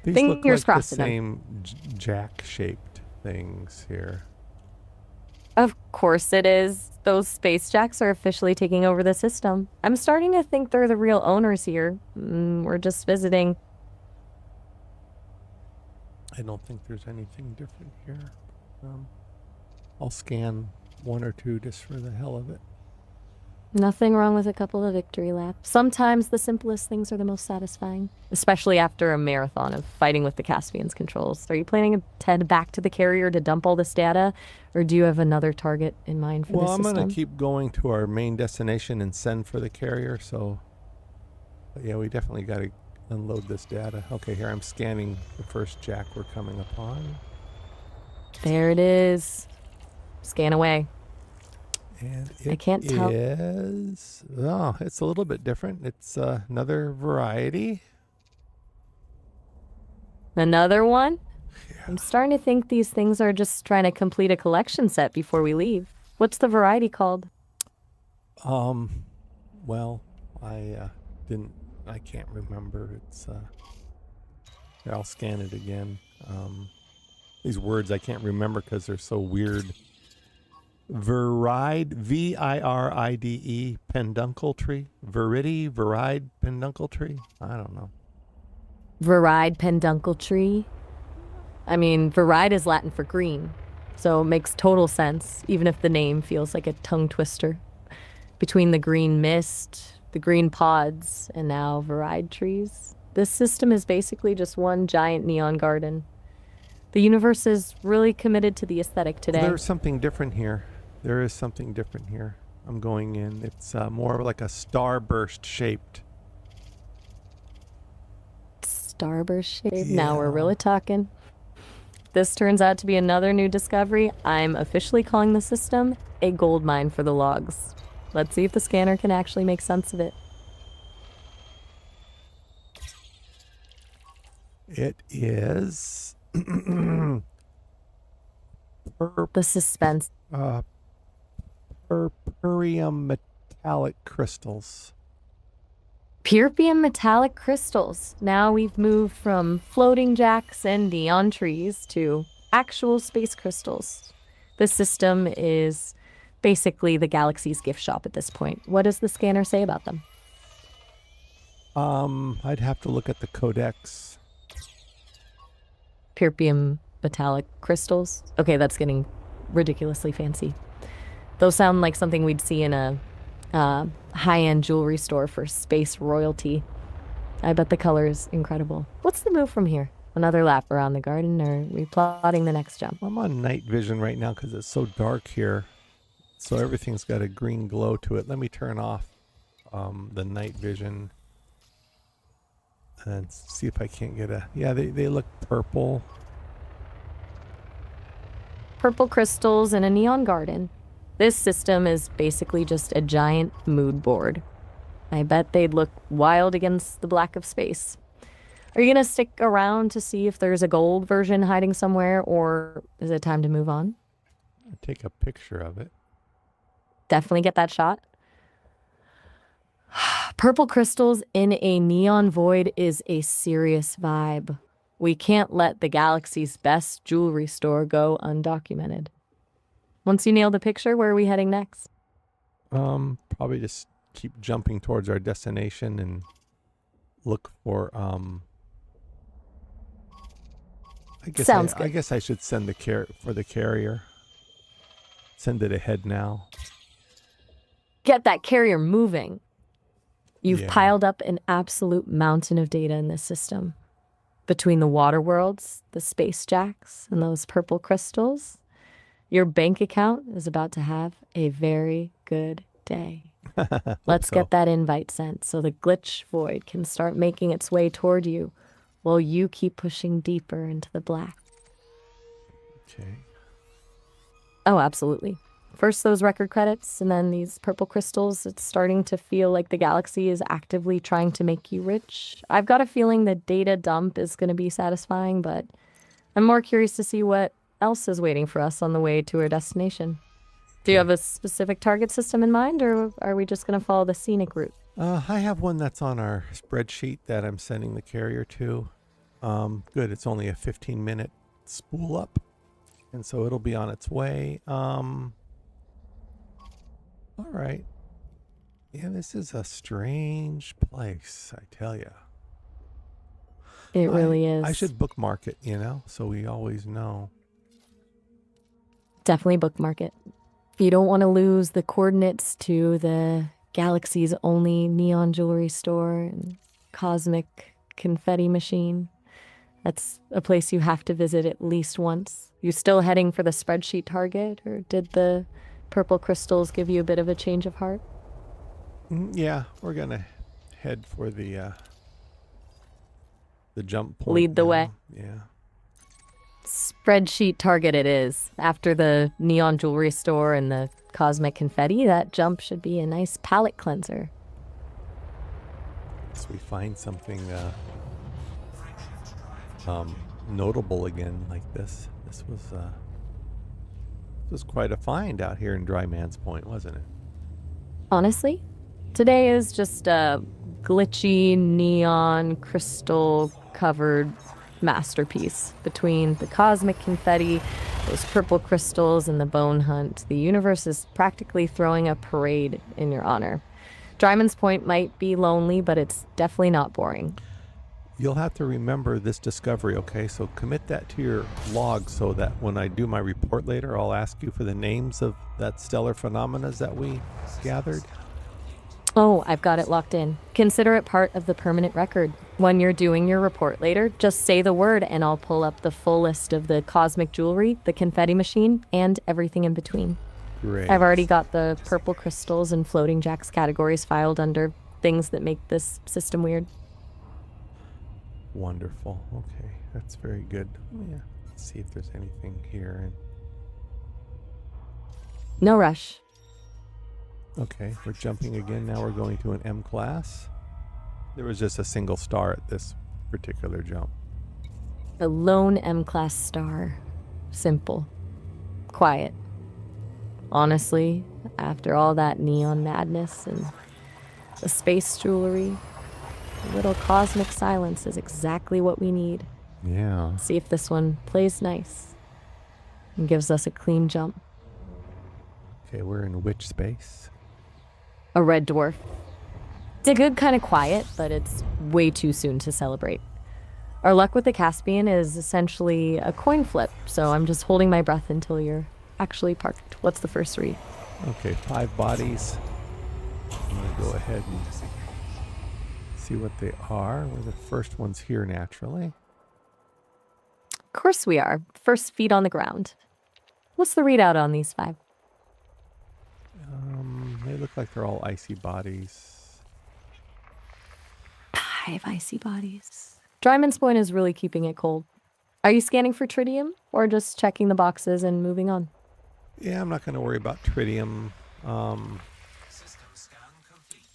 These Fingers look like the crossed to them. same jack-shaped things here. Of course it is. Those space jacks are officially taking over the system. I'm starting to think they're the real owners here. We're just visiting. I don't think there's anything different here. I'll scan one or two just for the hell of it. Nothing wrong with a couple of victory laps. Sometimes the simplest things are the most satisfying, especially after a marathon of fighting with the Caspian's controls. Are you planning to head back to the carrier to dump all this data, or do you have another target in mind for Well, the I'm system? going to keep going to our main destination and send for the carrier, so... But yeah, we definitely got to unload this data. Okay, here I'm scanning the first jack we're coming upon. There it is. Scan away. And I can't tell. Oh, it's a little bit different. It's another variety. Another one? I'm starting to think these things are just trying to complete a collection set before we leave. What's the variety called? Well, I can't remember. It's here, I'll scan it again. These words I can't remember because they're so weird. Viride, V-I-R-I-D-E, penduncle tree. Viride penduncle tree. I don't know. Viride penduncle tree. I mean, viride is Latin for green, so it makes total sense, even if the name feels like a tongue twister. Between the green mist, the green pods, and now viride trees, this system is basically just one giant neon garden. The universe is really committed to the aesthetic today. There's something different here. There is something different here. I'm going in. It's more like a starburst shaped. Starburst shape. Now we're really talking. This turns out to be another new discovery. I'm officially calling the system a gold mine for the logs. Let's see if the scanner can actually make sense of it. It is The suspense. purpurium metallic crystals. Purpium metallic crystals. Now we've moved from floating jacks and neon trees to actual space crystals. The system is basically the galaxy's gift shop at this point. What does the scanner say about them? I'd have to look at the codex. Purpium metallic crystals. Okay, that's getting ridiculously fancy. Those sound like something we'd see in a high-end jewelry store for space royalty. I bet the color is incredible. What's the move from here? Another lap around the garden, or are we plotting the next jump? I'm on night vision right now because it's so dark here. So everything's got a green glow to it. Let me turn off the night vision and see if I can't get a... Yeah, they look purple. Purple crystals in a neon garden. This system is basically just a giant mood board. I bet they'd look wild against the black of space. Are you going to stick around to see if there's a gold version hiding somewhere, or is it time to move on? I'll take a picture of it. Definitely get that shot. Purple crystals in a neon void is a serious vibe. We can't let the galaxy's best jewelry store go undocumented. Once you nail the picture, where are we heading next? Probably just keep jumping towards our destination and look for Sounds I good. guess I should send for the carrier. Send it ahead now. Get that carrier moving. You've Yeah. piled up an absolute mountain of data in this system. Between the water worlds, the space jacks, and those purple crystals, your bank account is about to have a very good day. Hope Let's so. get that invite sent so the glitch void can start making its way toward you while you keep pushing deeper into the black. Okay. Oh, absolutely. First those record credits and then these purple crystals. It's starting to feel like the galaxy is actively trying to make you rich. I've got a feeling the data dump is going to be satisfying, but I'm more curious to see what else is waiting for us on the way to our destination. Do you have a specific target system in mind, or are we just going to follow the scenic route? I have one that's on our spreadsheet that I'm sending the carrier to. Good. It's only a 15-minute spool up, and so it'll be on its way. All right. Yeah, this is a strange place, I tell you. It really is. I should bookmark it, so we always know. Definitely bookmark it. If you don't want to lose the coordinates to the galaxy's only neon jewelry store and cosmic confetti machine, that's a place you have to visit at least once. You still heading for the spreadsheet target, or did the purple crystals give you a bit of a change of heart? Yeah, we're gonna head for the jump point. Lead the way. Yeah. Spreadsheet target it is. After the neon jewelry store and the cosmic confetti, that jump should be a nice palate cleanser. So we find something notable again like this. This was quite a find out here in Dryman's Point, wasn't it? Honestly, today is just a glitchy neon crystal covered masterpiece. Between the cosmic confetti, those purple crystals, and the bone hunt, the universe is practically throwing a parade in your honor. Dryman's Point might be lonely, but it's definitely not boring. You'll have to remember this discovery, okay? So commit that to your log so that when I do my report later, I'll ask you for the names of that stellar phenomena that we gathered. Oh, I've got it locked in. Consider it part of the permanent record. When you're doing your report later, just say the word and I'll pull up the full list of the cosmic jewelry, the confetti machine, and everything in between. Great. I've already got the purple crystals and floating jacks categories filed under things that make this system weird. Wonderful. Okay, that's very good. Yeah. Let's see if there's anything here. No rush. Okay, we're jumping again. Now we're going to an M class. There was just a single star at this particular jump. A lone M-class star. Simple. Quiet. Honestly, after all that neon madness and the space jewelry, a little cosmic silence is exactly what we need. Yeah. See if this one plays nice and gives us a clean jump. Okay, we're in which space? A red dwarf. It's a good kind of quiet, but it's way too soon to celebrate. Our luck with the Caspian is essentially a coin flip, so I'm just holding my breath until you're actually parked. What's the first read? Okay, 5 bodies. I'm going to go ahead and see what they are. We're the first ones here naturally. Of course we are. First feet on the ground. What's the readout on these 5? They look like they're all icy bodies. 5 icy bodies. Dryman's Point is really keeping it cold. Are you scanning for tritium or just checking the boxes and moving on? Yeah, I'm not going to worry about tritium. System scan complete.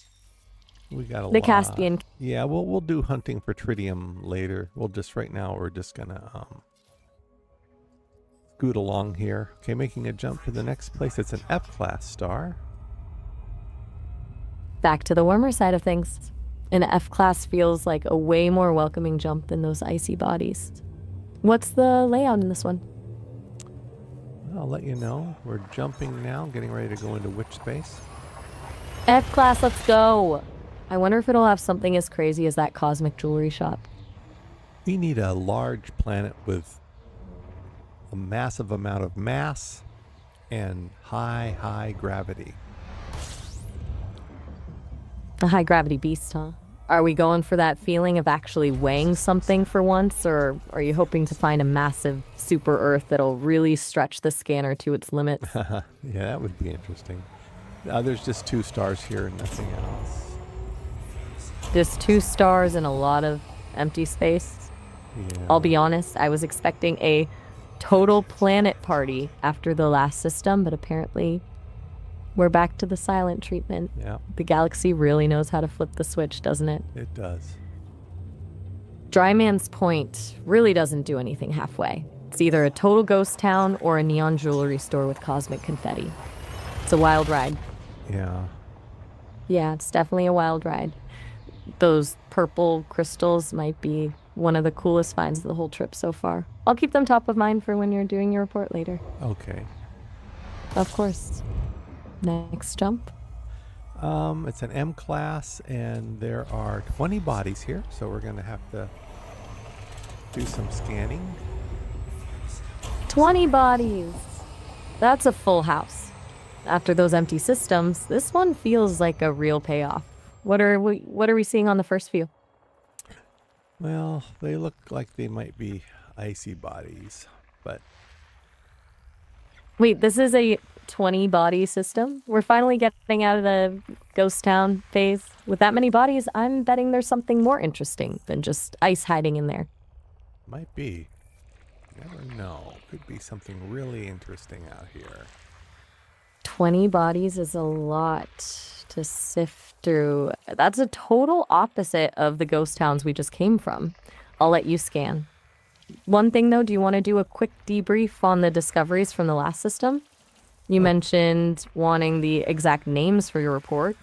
We got a The lot. Caspian. Yeah, we'll do hunting for tritium later. Right now we're just gonna scoot along here. Okay, making a jump to the next place. It's an F-class star. Back to the warmer side of things. An F-class feels like a way more welcoming jump than those icy bodies. What's the layout in this one? I'll let you know. We're jumping now, getting ready to go into which space. F-class, let's go! I wonder if it'll have something as crazy as that cosmic jewelry shop. We need a large planet with a massive amount of mass and high gravity. The high gravity beast, huh? Are we going for that feeling of actually weighing something for once, or are you hoping to find a massive super Earth that'll really stretch the scanner to its limits? Yeah, that would be interesting. There's just 2 stars here and nothing else. Just 2 stars and a lot of empty space. Yeah. I'll be honest, I was expecting a total planet party after the last system, but apparently we're back to the silent treatment. Yeah, The galaxy really knows how to flip the switch, doesn't it? it does. Dryman's Point really doesn't do anything halfway. It's either a total ghost town or a neon jewelry store with cosmic confetti. It's a wild ride. Yeah. Yeah, it's definitely a wild ride. Those purple crystals might be one of the coolest finds of the whole trip so far. I'll keep them top of mind for when you're doing your report later. Okay. Of course. Next jump. It's an M class, and there are 20 bodies here, so we're going to have to do some scanning. 20 bodies. That's a full house. After those empty systems, this one feels like a real payoff. What are we seeing on the first view? Well, they look like they might be icy bodies, but Wait, this is a 20 body system? We're finally getting out of the ghost town phase. With that many bodies, I'm betting there's something more interesting than just ice hiding in there. might be. Never know. Could be something really interesting out here. 20 bodies is a lot to sift through. That's a total opposite of the ghost towns we just came from. I'll let you scan. One thing though, do you want to do a quick debrief on the discoveries from the last system? You mentioned wanting the exact names for your report.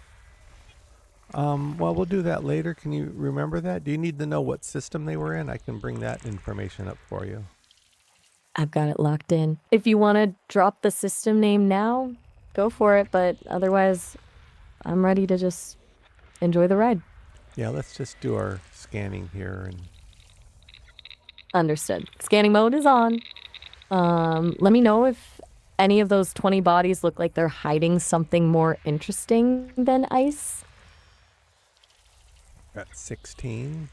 Well, we'll do that later. Can you remember that? Do you need to know what system they were in? I can bring that information up for you. I've got it locked in. If you want to drop the system name now, go for it, but otherwise, I'm ready to just enjoy the ride. Yeah, let's just do our scanning here. And Understood. Scanning mode is on. Let me know if any of those 20 bodies look like they're hiding something more interesting than ice. got 16,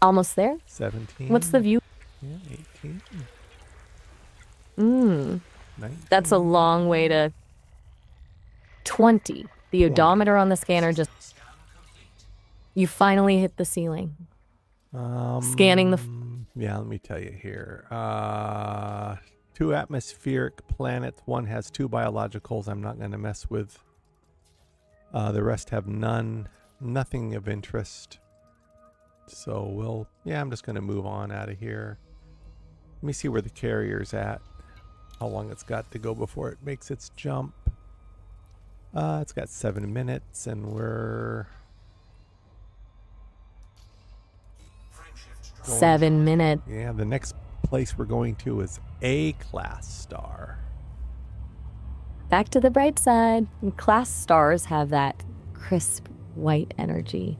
Almost there. 17. What's the view? Yeah, 18, Mm, 19. that's a long way to 20. The odometer on the scanner just... Scan complete. You finally hit the ceiling. Scanning the... Yeah, let me tell you here. 2 atmospheric planets. One has 2 biologicals. I'm not going to mess with. The rest have none. Nothing of interest. So I'm just going to move on out of here. Let me see where the carrier's at. How long it's got to go before it makes its jump. It's got 7 minutes, and we're... 7 minutes. Yeah, the next place we're going to is A-class star. Back to the bright side. Class stars have that crisp white energy.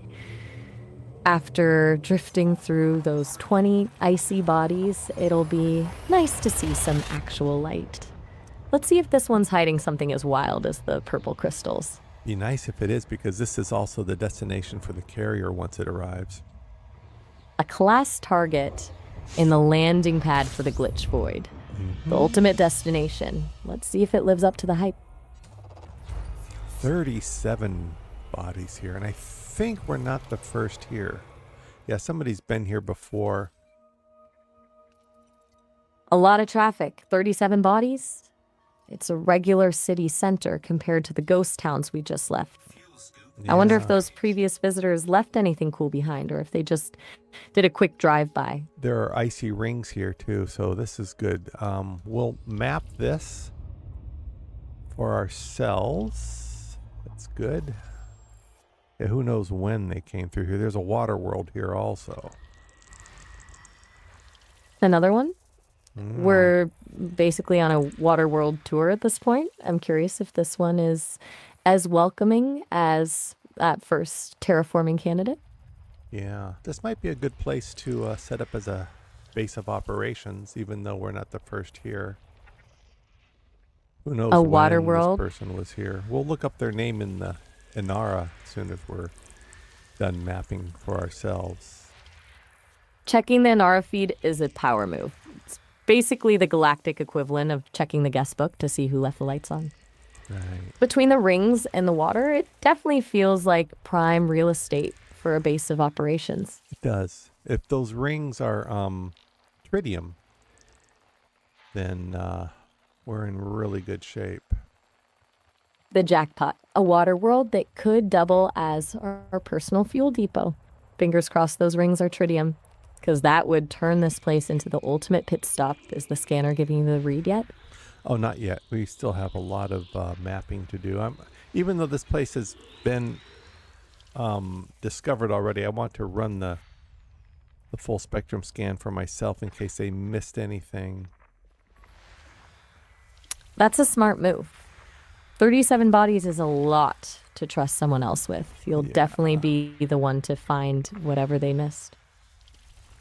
After drifting through those 20 icy bodies, it'll be nice to see some actual light. Let's see if this one's hiding something as wild as the purple crystals. Be nice if it is, because this is also the destination for the carrier once it arrives. A class target in the landing pad for the glitch void. The ultimate destination. Let's see if it lives up to the hype. 37 bodies here, and I think we're not the first here. Yeah, somebody's been here before. A lot of traffic. 37 bodies? It's a regular city center compared to the ghost towns we just left. I wonder if Yeah. those previous visitors left anything cool behind, or if they just did a quick drive-by. There are icy rings here too, so this is good. We'll map this for ourselves. That's good. Yeah, who knows when they came through here. There's a water world here also. Another one? We're basically on a water world tour at this point. I'm curious if this one is as welcoming as that first terraforming candidate. Yeah, this might be a good place to set up as a base of operations, even though we're not the first here. Who knows A water when this world? person was here. We'll look up their name in the Inara as soon as we're done mapping for ourselves. Checking the Inara feed is a power move. It's basically the galactic equivalent of checking the guest book to see who left the lights on. Right. Between the rings and the water, it definitely feels like prime real estate for a base of operations. It does. If those rings are tritium, then we're in really good shape. The jackpot, a water world that could double as our personal fuel depot. Fingers crossed those rings are tritium, because that would turn this place into the ultimate pit stop. Is the scanner giving you the read yet? Oh, not yet. We still have a lot of mapping to do. Even though this place has been discovered already, I want to run the full spectrum scan for myself in case they missed anything. That's a smart move. 37 bodies is a lot to trust someone else with. You'll Yeah. definitely be the one to find whatever they missed.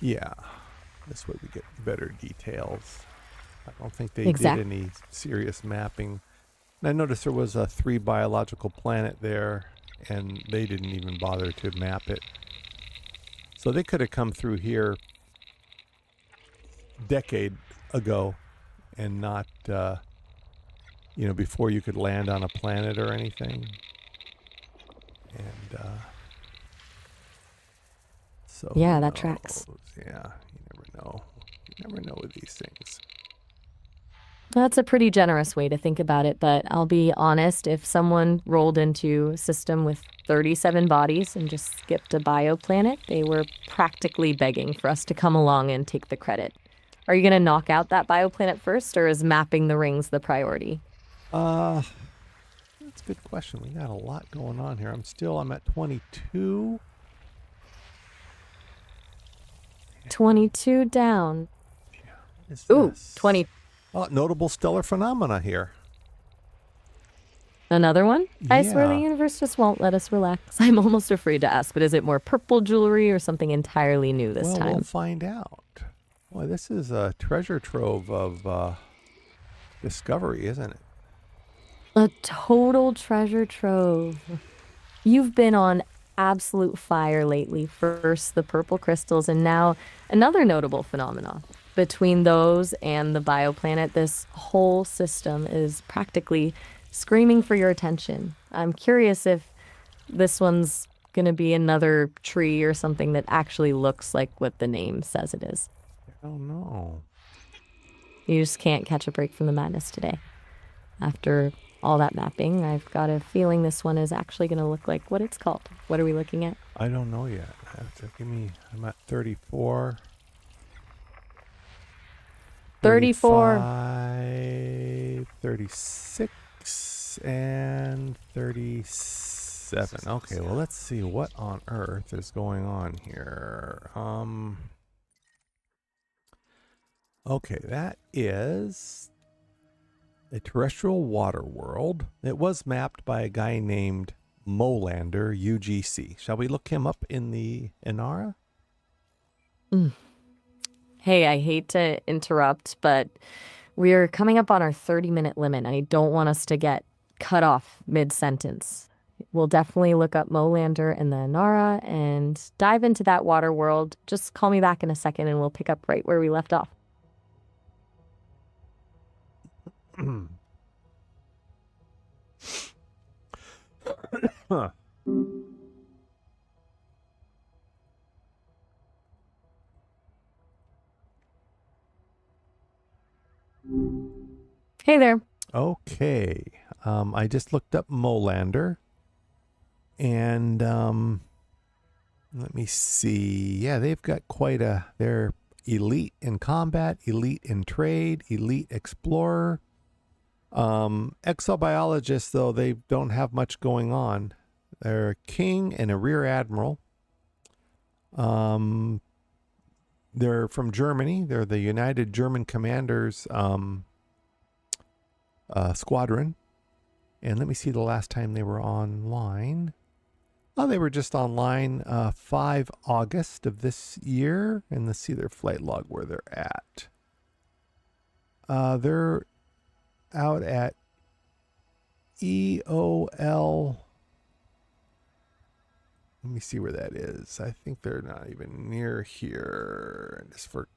Yeah. This way we get better details. I don't think they Exact- did any serious mapping. And I noticed there was a 3 biological planet there, and they didn't even bother to map it. So they could have come through here decade ago and not, before you could land on a planet or anything. And so Yeah, who that tracks. knows? Yeah, you never know. You never know with these things. That's a pretty generous way to think about it, but I'll be honest, if someone rolled into a system with 37 bodies and just skipped a bioplanet, they were practically begging for us to come along and take the credit. Are you going to knock out that bioplanet first, or is mapping the rings the priority? That's a good question. We got a lot going on here. I'm at 22. 22 down. What is Ooh, this? 20. Oh, notable stellar phenomena here. Another one? I swear the Yeah. universe just won't let us relax. I'm almost afraid to ask, but is it more purple jewelry or something entirely new this Well, time? we'll find out. Boy, this is a treasure trove of discovery, isn't it? A total treasure trove. You've been on absolute fire lately. First the purple crystals, and now another notable phenomenon. Between those and the bioplanet, this whole system is practically screaming for your attention. I'm curious if this one's going to be another tree or something that actually looks like what the name says it is. I don't know. You just can't catch a break from the madness today. After all that mapping, I've got a feeling this one is actually going to look like what it's called. What are we looking at? I don't know yet. I'm at 34. 34. 35, 36, and 37. Okay, well, let's see what on earth is going on here. Okay, that is a terrestrial water world. It was mapped by a guy named Molander, UGC. Shall we look him up in the Inara? Hey, I hate to interrupt, but we're coming up on our 30-minute limit. I don't want us to get cut off mid-sentence. We'll definitely look up Molander and the Inara and dive into that water world. Just call me back in a second and we'll pick up right where we left off. Huh. Hey there. Okay. I just looked up Molander. And let me see. Yeah, they've got they're elite in combat, elite in trade, elite explorer. Exobiologists, though, they don't have much going on. They're a king and a rear admiral. They're from Germany. They're the United German Commanders squadron. And let me see the last time they were online. Oh, they were just online 5 August of this year, and let's see their flight log where they're at. They're out at EOL. Let me see where that is. I think they're not even near here. Just for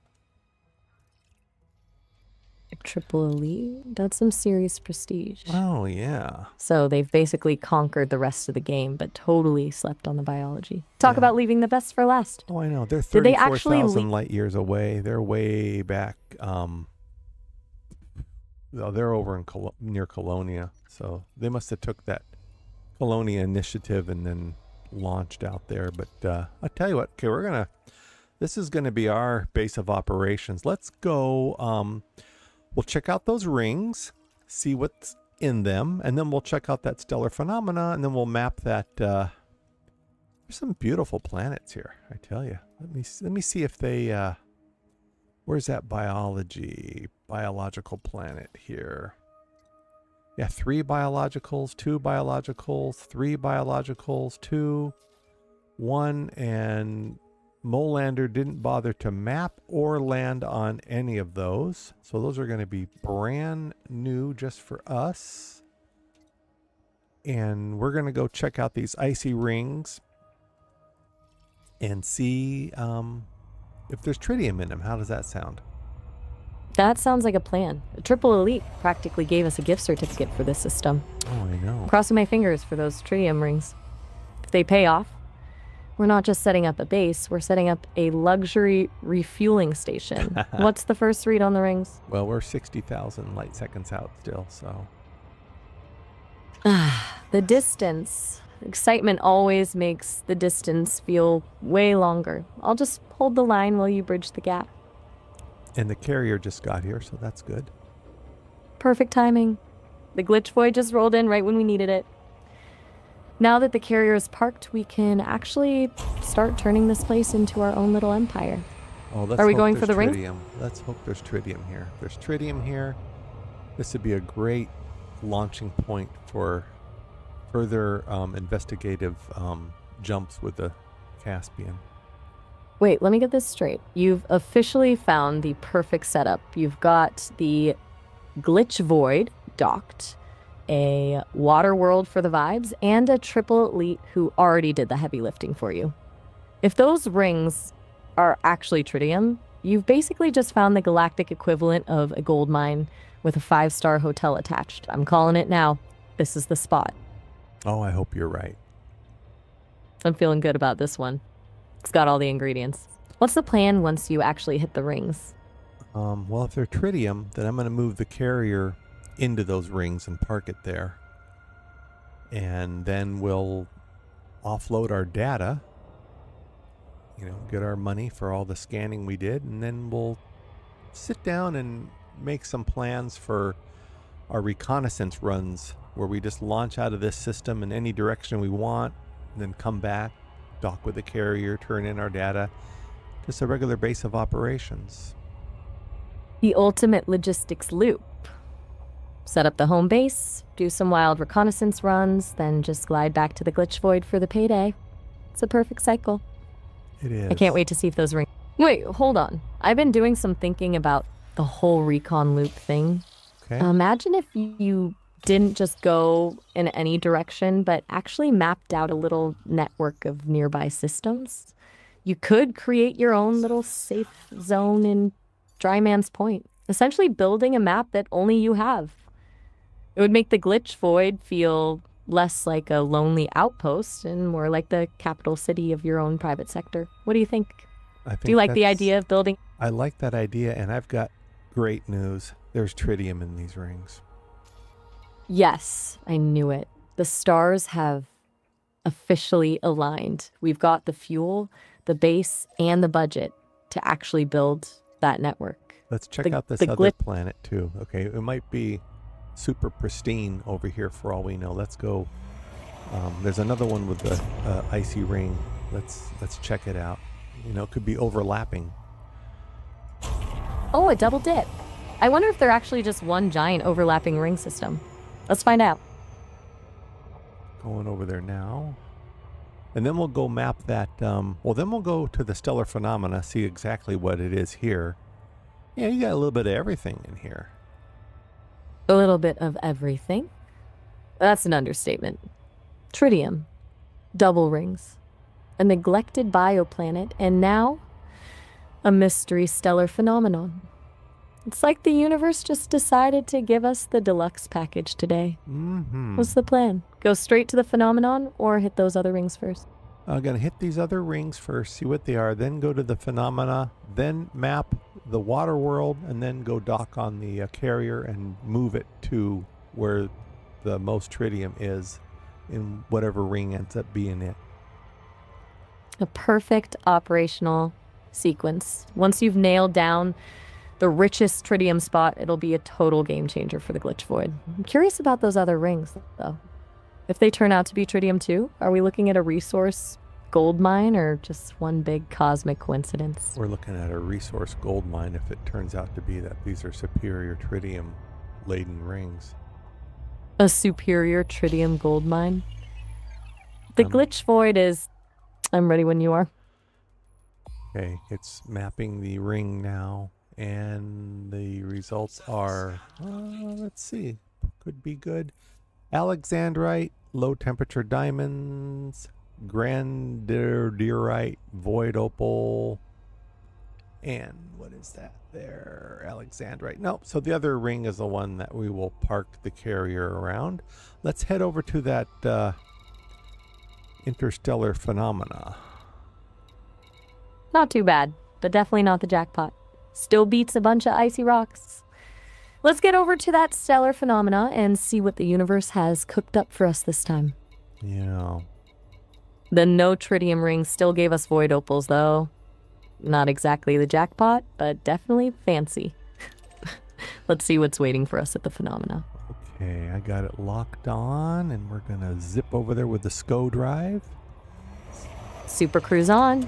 Triple elite? That's some serious prestige. oh yeah. So they've basically conquered the rest of the game, but totally slept on the biology. Talk Yeah. about leaving the best for last. Oh, I know. They're Did they actually 34,000 light years away. They're way back. They're over in near Colonia. So they must have took that Colonia initiative and then launched out there. But I'll tell you what. Okay, this is gonna be our base of operations. Let's go. We'll check out those rings, see what's in them, and then we'll check out that stellar phenomena, and then we'll map that. There's some beautiful planets here, I tell you. Let me see if they. Where's that biological planet here? Yeah, 3 biologicals, 2 biologicals, 3 biologicals, 2, 1, and Molander didn't bother to map or land on any of those. So those are going to be brand new just for us. And we're going to go check out these icy rings and see if there's tritium in them. How does that sound? That sounds like a plan. Triple Elite practically gave us a gift certificate for this system. Oh, I know. Crossing my fingers for those tritium rings. If they pay off, we're not just setting up a base, we're setting up a luxury refueling station. What's the first read on the rings? Well, we're 60,000 light seconds out still, so. The distance. Excitement always makes the distance feel way longer. I'll just hold the line while you bridge the gap. And the carrier just got here, so that's good. Perfect timing. The glitch void just rolled in right when we needed it. Now that the carrier is parked, we can actually start turning this place into our own little empire. Oh, let's Are we hope going for there's the ring? tritium. Let's hope there's tritium here. If there's tritium here, this would be a great launching point for further investigative jumps with the Caspian. Wait, let me get this straight. You've officially found the perfect setup. You've got the glitch void docked, a water world for the vibes, and a triple elite who already did the heavy lifting for you. If those rings are actually tritium, you've basically just found the galactic equivalent of a gold mine with a 5-star hotel attached. I'm calling it now. This is the spot. Oh, I hope you're right. I'm feeling good about this one. It's got all the ingredients. What's the plan once you actually hit the rings? Well, if they're tritium, then I'm going to move the carrier into those rings and park it there. And then we'll offload our data, get our money for all the scanning we did, and then we'll sit down and make some plans for our reconnaissance runs where we just launch out of this system in any direction we want and then come back, dock with the carrier, turn in our data. Just a regular base of operations. The ultimate logistics loop. Set up the home base, do some wild reconnaissance runs, then just glide back to the glitch void for the payday. It's a perfect cycle. It is. I can't wait to see if those rings... Wait, hold on. I've been doing some thinking about the whole recon loop thing. Okay. Imagine if you didn't just go in any direction, but actually mapped out a little network of nearby systems. You could create your own little safe zone in Dryman's Point, essentially building a map that only you have. It would make the glitch void feel less like a lonely outpost and more like the capital city of your own private sector. What do you think? Do you like the idea of building? I like that idea, and I've got great news. There's tritium in these rings. Yes, I knew it. The stars have officially aligned. We've got the fuel, the base, and the budget to actually build that network. Let's check out this other planet too. Okay, it might be super pristine over here for all we know. Let's go. There's another one with the icy ring. Let's check it out. It could be overlapping. Oh, a double dip. I wonder if they're actually just one giant overlapping ring system. Let's find out. Going over there now. And then we'll go map that. Well, then we'll go to the stellar phenomena, see exactly what it is here. Yeah, you got a little bit of everything in here. A little bit of everything. That's an understatement. Tritium, double rings, a neglected bioplanet, and now a mystery stellar phenomenon. It's like the universe just decided to give us the deluxe package today. Mm-hmm. What's the plan? Go straight to the phenomenon or hit those other rings first? I'm going to hit these other rings first, see what they are, then go to the phenomena, then map the water world, and then go dock on the carrier and move it to where the most tritium is in whatever ring ends up being it. A perfect operational sequence. Once you've nailed down the richest tritium spot, it'll be a total game changer for the glitch void. I'm curious about those other rings, though. If they turn out to be tritium too, are we looking at a resource gold mine or just one big cosmic coincidence? We're looking at a resource gold mine if it turns out to be that these are superior tritium laden rings. A superior tritium gold mine? The glitch void is... I'm ready when you are. Okay, it's mapping the ring now, and the results are, let's see, could be good. Alexandrite, low temperature diamonds, grandiorite, void opal, and what is that there? Alexandrite. Nope, so the other ring is the one that we will park the carrier around. Let's head over to that interstellar phenomena. Not too bad, but definitely not the jackpot. Still beats a bunch of icy rocks. Let's get over to that stellar phenomena and see what the universe has cooked up for us this time. Yeah. The no tritium ring still gave us void opals, though. Not exactly the jackpot, but definitely fancy. Let's see what's waiting for us at the phenomena. Okay, I got it locked on, and we're gonna zip over there with the SCO drive. Super cruise on.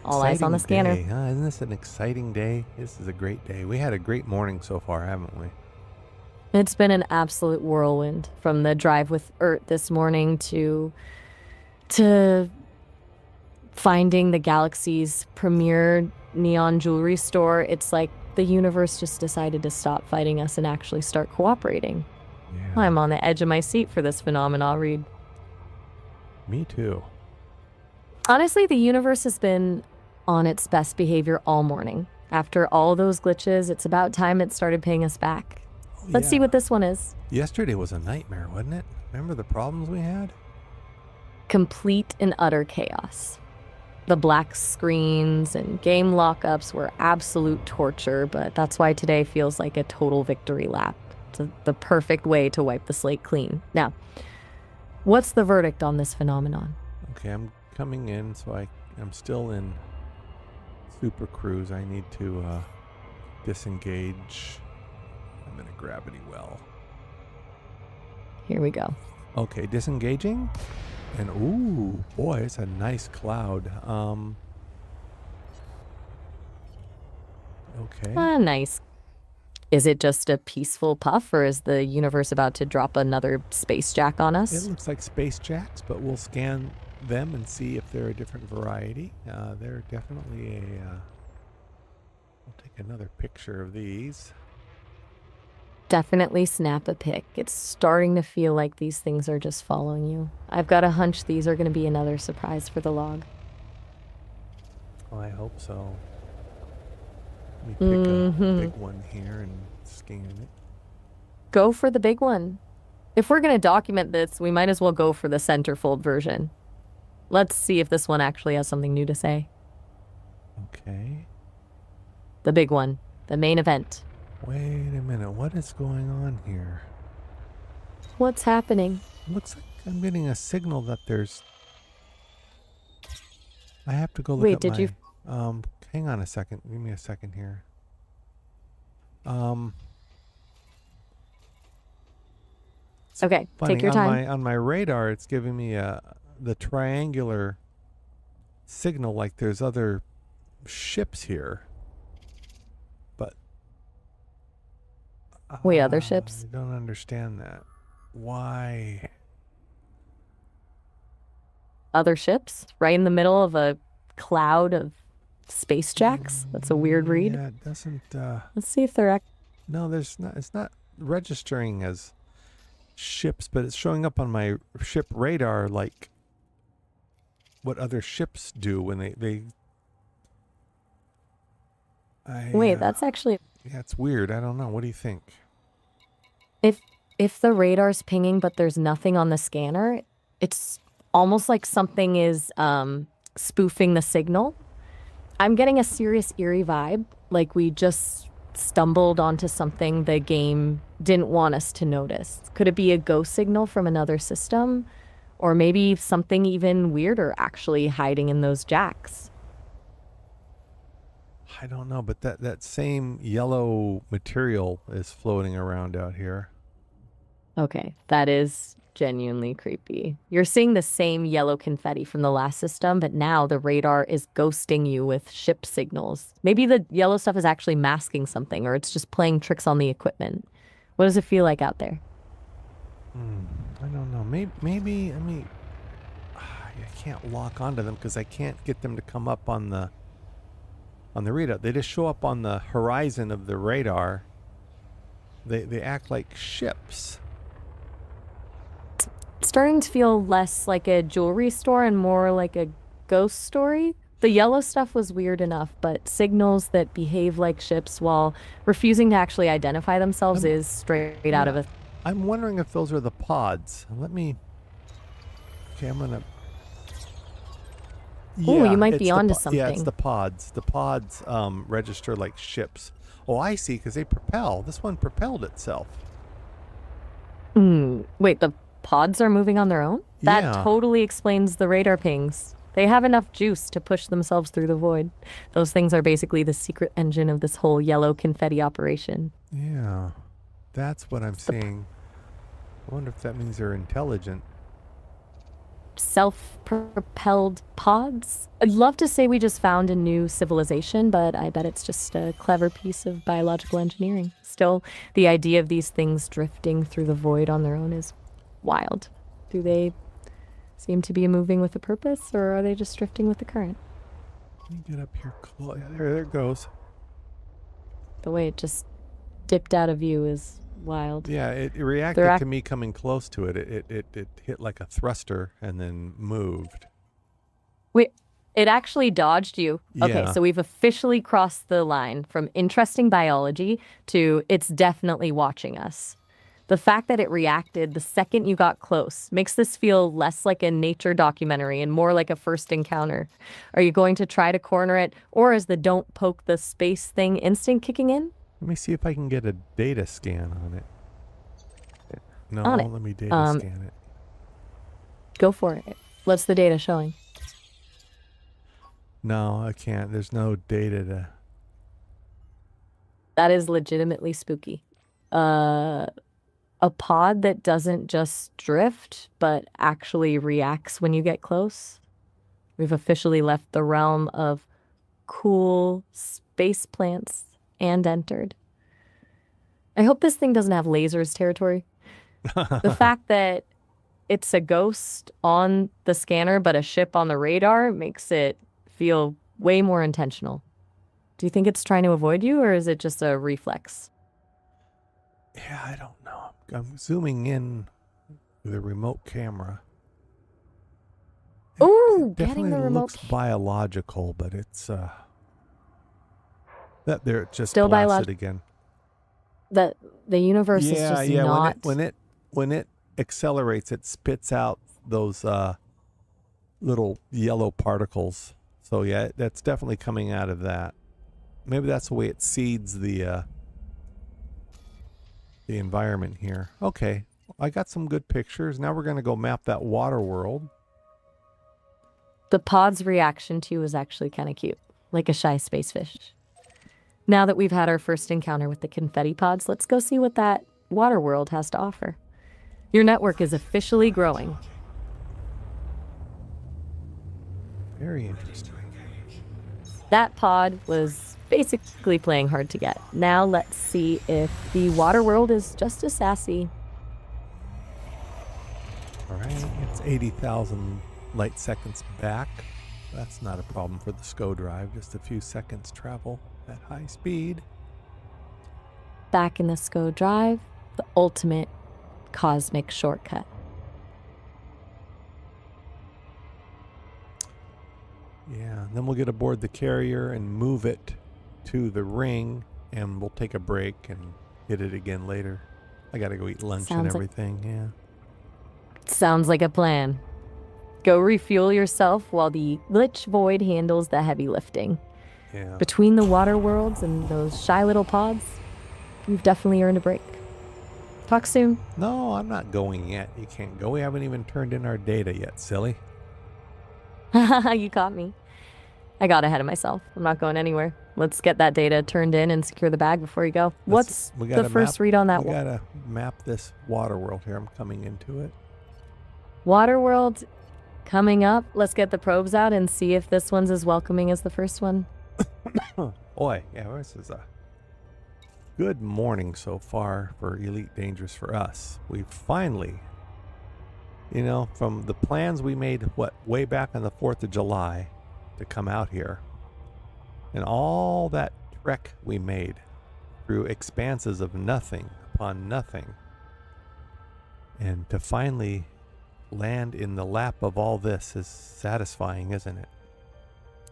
All eyes on the scanner. Day, huh? Isn't this an exciting day? This is a great day. We had a great morning so far, haven't we? It's been an absolute whirlwind from the drive with Ert this morning to finding the galaxy's premier neon jewelry store. It's like the universe just decided to stop fighting us and actually start cooperating. Yeah. I'm on the edge of my seat for this phenomena, Reed. Me too. Honestly, the universe has been on its best behavior all morning. After all those glitches, it's about time it started paying us back. Let's see what this one is. Yesterday was a nightmare, wasn't it? Remember the problems we had? Complete and utter chaos. The black screens and game lockups were absolute torture, but that's why today feels like a total victory lap. It's the perfect way to wipe the slate clean. Now, what's the verdict on this phenomenon? Okay, I'm coming in, so I'm still in Super Cruise. I need to disengage. I'm in a gravity well. Here we go. Okay, disengaging. And ooh, boy, it's a nice cloud. Okay. Nice. Is it just a peaceful puff, or is the universe about to drop another space jack on us? It looks like space jacks, but we'll scan them and see if they're a different variety. They're definitely I'll take another picture of these. Definitely snap a pic. It's starting to feel like these things are just following you. I've got a hunch these are going to be another surprise for the log. Well, I hope so. Let me pick a big one here and scan it. Go for the big one. If we're going to document this, we might as well go for the centerfold version. Let's see if this one actually has something new to say. Okay. The big one. The main event. Wait a minute. What is going on here? What's happening? Looks like I'm getting a signal that there's... I have to go look Wait, at did my... you... Hang on a second. Give me a second here. Okay, Funny, take your time. on my radar, it's giving me the triangular signal like there's other ships here. But Wait, other ships? I don't understand that. Why? Other ships? Right in the middle of a cloud of space jacks? That's a weird read. Yeah, it doesn't. Let's see if they're... No, there's not. It's not registering as ships, but it's showing up on my ship radar like what other ships do when they. Wait, that's actually... Yeah, it's weird. I don't know. What do you think? If the radar's pinging but there's nothing on the scanner, it's almost like something is spoofing the signal. I'm getting a serious eerie vibe, like we just stumbled onto something the game didn't want us to notice. Could it be a ghost signal from another system? Or maybe something even weirder actually hiding in those jacks? I don't know, but that same yellow material is floating around out here. Okay, that is genuinely creepy. You're seeing the same yellow confetti from the last system, but now the radar is ghosting you with ship signals. Maybe the yellow stuff is actually masking something, or it's just playing tricks on the equipment. What does it feel like out there? I don't know. Maybe I mean, I can't lock onto them because I can't get them to come up on the radar. They just show up on the horizon of the radar. They act like ships. It's starting to feel less like a jewelry store and more like a ghost story. The yellow stuff was weird enough, but signals that behave like ships while refusing to actually identify themselves is straight out of a... I'm wondering if those are the pods. Let me... Okay, I'm gonna... Ooh, you might it's be the onto Yeah, it's something. the pods. The pods register like ships. Oh, I see, because they propel. This one propelled itself. Wait, the pods are moving on their own? That Yeah. totally explains the radar pings. They have enough juice to push themselves through the void. Those things are basically the secret engine of this whole yellow confetti operation. Yeah, that's what I'm seeing. I wonder if that means they're intelligent. Self-propelled pods? I'd love to say we just found a new civilization, but I bet it's just a clever piece of biological engineering. Still, the idea of these things drifting through the void on their own is wild. Do they seem to be moving with a purpose, or are they just drifting with the current? Let me get up here close. Yeah, there it goes. The way it just dipped out of view is wild. Yeah, it reacted to me coming close to it. It hit like a thruster and then moved. Wait, it actually dodged you. Okay, Yeah. so we've officially crossed the line from interesting biology to it's definitely watching us. The fact that it reacted the second you got close makes this feel less like a nature documentary and more like a first encounter. Are you going to try to corner it, or is the don't poke the space thing instinct kicking in? Let me see if I can get a data scan on it. No, On it. let me data scan it. Go for it. What's the data showing? No, I can't. There's no data to... That is legitimately spooky. A pod that doesn't just drift, but actually reacts when you get close. We've officially left the realm of cool space plants and entered. I hope this thing doesn't have lasers territory. The fact that it's a ghost on the scanner, but a ship on the radar makes it feel way more intentional. Do you think it's trying to avoid you, or is it just a reflex? Yeah, I don't know. I'm zooming in with a remote camera. Ooh, It getting definitely the remote. looks biological, but it's that there it just Still blasted again. The universe is just not. When it accelerates, it spits out those little yellow particles. So yeah, that's definitely coming out of that. Maybe that's the way it seeds the environment here. Okay, I got some good pictures. Now we're gonna go map that water world. The pod's reaction to you was actually kind of cute, like a shy space fish. Now that we've had our first encounter with the confetti pods, let's go see what that water world has to offer. Your network is officially growing. Very interesting. That pod was basically playing hard to get. Now let's see if the water world is just as sassy. All right, it's 80,000 light seconds back. That's not a problem for the SCO drive, just a few seconds travel at high speed. Back in the SCO drive, the ultimate cosmic shortcut. Yeah, then we'll get aboard the carrier and move it to the ring, and we'll take a break and hit it again later. I gotta go eat lunch and Sounds like- everything, yeah. Sounds like a plan. Go refuel yourself while the glitch void handles the heavy lifting. Yeah. Between the water worlds and those shy little pods, you've definitely earned a break. Talk soon. No, I'm not going yet. You can't go. We haven't even turned in our data yet, silly. You caught me. I got ahead of myself. I'm not going anywhere. Let's get that data turned in and secure the bag before you go. What's We the gotta first map- read on that We one? gotta map this water world here. I'm coming into it. Water world coming up. Let's get the probes out and see if this one's as welcoming as the first one. Boy, yeah, this is a good morning so far for Elite Dangerous for us. We've finally, from the plans we made, way back on the 4th of July to come out here, and all that trek we made through expanses of nothing upon nothing, and to finally land in the lap of all this is satisfying, isn't it?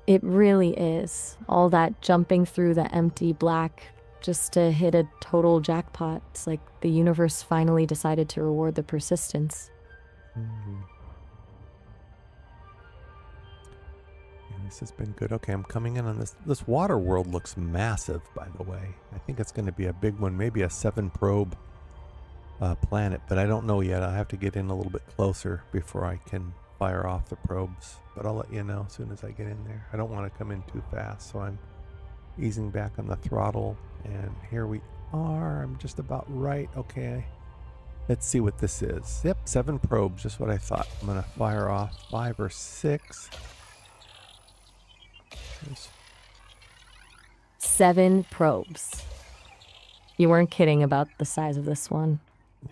It really is. All that jumping through the empty black just to hit a total jackpot. It's like the universe finally decided to reward the persistence. Mhm. Yeah, this has been good. Okay, I'm coming in on this. This water world looks massive, by the way. I think it's going to be a big one, maybe a 7-probe planet, but I don't know yet. I have to get in a little bit closer before I can fire off the probes. But I'll let you know as soon as I get in there. I don't want to come in too fast, so I'm easing back on the throttle. And here we are. I'm just about right. Okay. Let's see what this is. Yep, 7 probes, just what I thought. I'm going to fire off 5 or 6. There's 7 probes. You weren't kidding about the size of this one.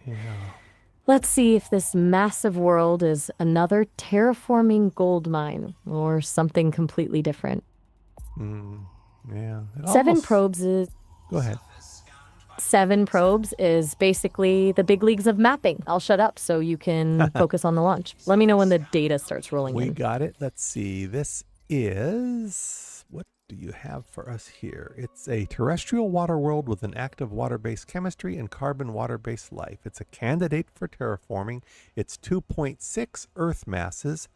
Yeah. Let's see if this massive world is another terraforming gold mine or something completely different. Yeah. It 7 almost- probes is Go ahead. 7 probes is basically the big leagues of mapping. I'll shut up so you can focus on the launch. Let me know when the data starts rolling We in. got it. Let's see. This is... What do you have for us here? It's a terrestrial water world with an active water-based chemistry and carbon water-based life. It's a candidate for terraforming. It's 2.6 Earth masses,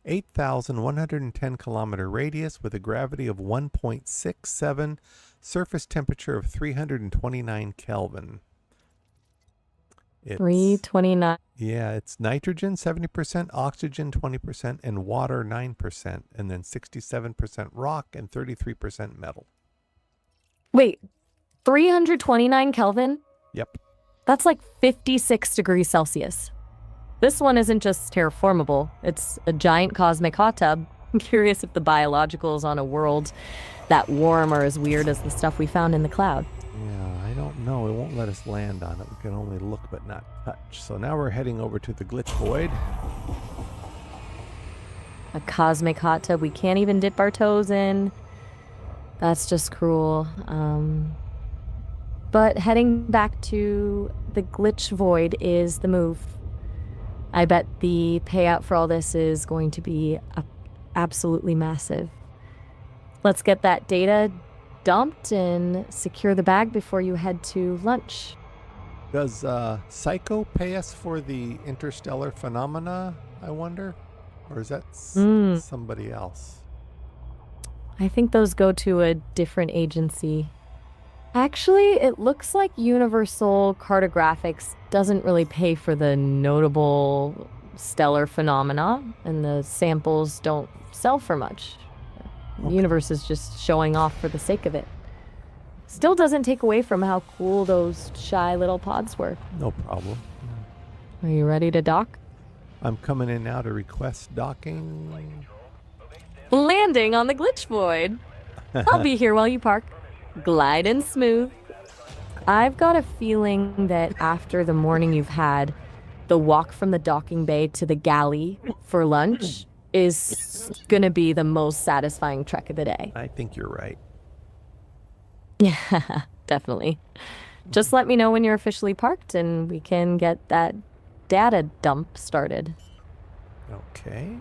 8,110 kilometer radius with a gravity of 1.67, surface temperature of 329 Kelvin. It's, 329. yeah, it's nitrogen 70%, oxygen 20%, and water 9%, and then 67% rock and 33% metal. Wait, 329 Kelvin? Yep. That's like 56 degrees Celsius. This one isn't just terraformable, it's a giant cosmic hot tub. I'm curious if the biologicals on a world that warm are as weird as the stuff we found in the cloud. Yeah, I don't know. It won't let us land on it. We can only look but not touch. So now we're heading over to the glitch void. A cosmic hot tub we can't even dip our toes in. That's just cruel. But heading back to the glitch void is the move. I bet the payout for all this is going to be absolutely massive. Let's get that data dumped and secure the bag before you head to lunch. Does Psycho pay us for the interstellar phenomena, I wonder? Or is that somebody else? I think those go to a different agency. Actually, it looks like Universal Cartographics doesn't really pay for the notable stellar phenomena, and the samples don't sell for much. The universe is just showing off for the sake of it. Still doesn't take away from how cool those shy little pods were. No problem. Are you ready to dock? I'm coming in now to request docking. Landing on the glitch void. I'll be here while you park. Gliding smooth. I've got a feeling that after the morning you've had, the walk from the docking bay to the galley for lunch is gonna be the most satisfying trek of the day. I think you're right. Yeah, definitely. Just let me know when you're officially parked and we can get that data dump started. Okay.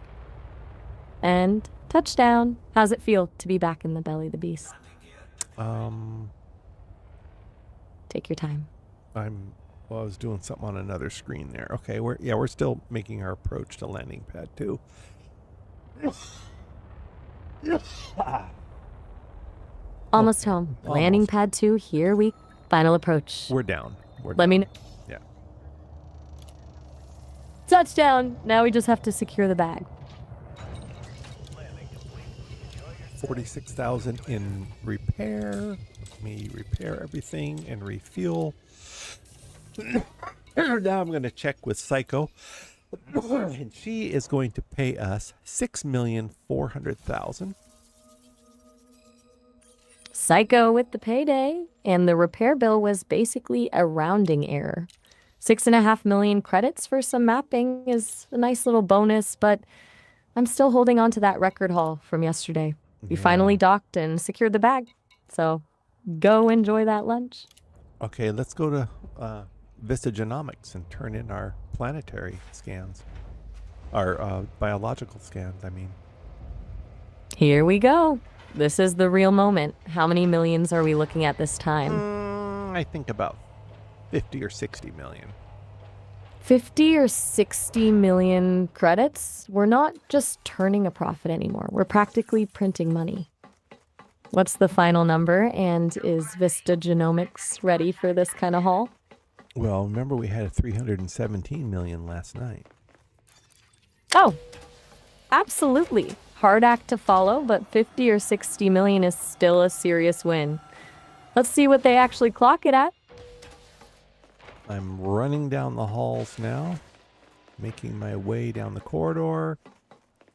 And touchdown. How's it feel to be back in the belly of the beast? Take your time. I was doing something on another screen there. Okay, we're still making our approach to landing pad 2. Almost home. Landing almost. pad 2, here we final approach. We're down. Let me know. Yeah. Touchdown. Now we just have to secure the bag. 46,000 in repair. Let me repair everything and refuel. Now I'm going to check with Psycho. And she is going to pay us $6,400,000. Psycho with the payday. And the repair bill was basically a rounding error. 6.5 million credits for some mapping is a nice little bonus, but I'm still holding on to that record haul from yesterday. We finally docked and secured the bag. So go enjoy that lunch. Okay, let's go to Vista Genomics and turn in our planetary scans. Our biological scans, I mean. Here we go. This is the real moment. How many millions are we looking at this time? I think about 50 or 60 million. 50 or 60 million credits? We're not just turning a profit anymore. We're practically printing money. What's the final number? And is Vista Genomics ready for this kind of haul? Well, remember we had a 317 million last night. Oh, absolutely. Hard act to follow, but 50 or 60 million is still a serious win. Let's see what they actually clock it at. I'm running down the halls now, making my way down the corridor,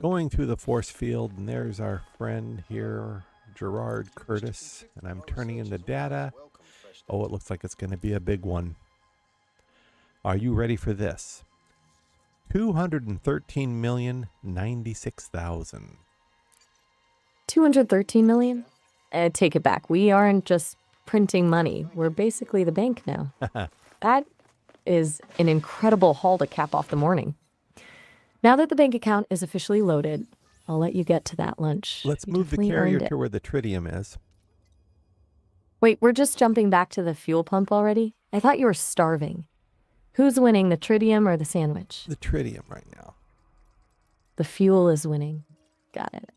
going through the force field, and there's our friend here, Gerard Curtis, and I'm turning in the data. Oh, it looks like it's going to be a big one. Are you ready for this? 213,096,000. 213 million? Take it back. We aren't just printing money. We're basically the bank now. That is an incredible haul to cap off the morning. Now that the bank account is officially loaded, I'll let you get to that lunch. Let's You move the definitely carrier earned it. to where the tritium is. Wait, we're just jumping back to the fuel pump already? I thought you were starving. Who's winning, the tritium or the sandwich? The tritium right now. The fuel is winning. Got it.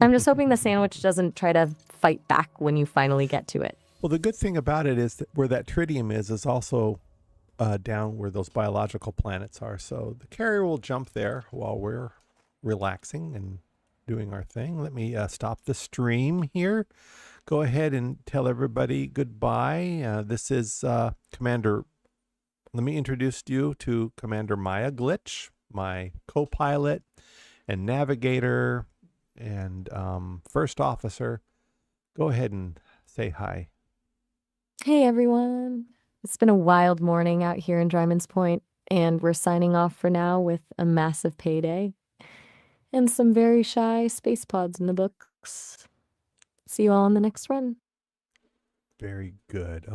I'm just hoping the sandwich doesn't try to fight back when you finally get to it. Well, the good thing about it is that where that tritium is also down where those biological planets are. So the carrier will jump there while we're relaxing and doing our thing. Let me stop the stream here. Go ahead and tell everybody goodbye. This is Commander. Let me introduce you to Commander Maya Glitch, my co-pilot and navigator and first officer. Go ahead and say hi. Hey everyone. It's been a wild morning out here in Dryman's Point, and we're signing off for now with a massive payday and some very shy space pods in the books. See you all on the next run. Very good.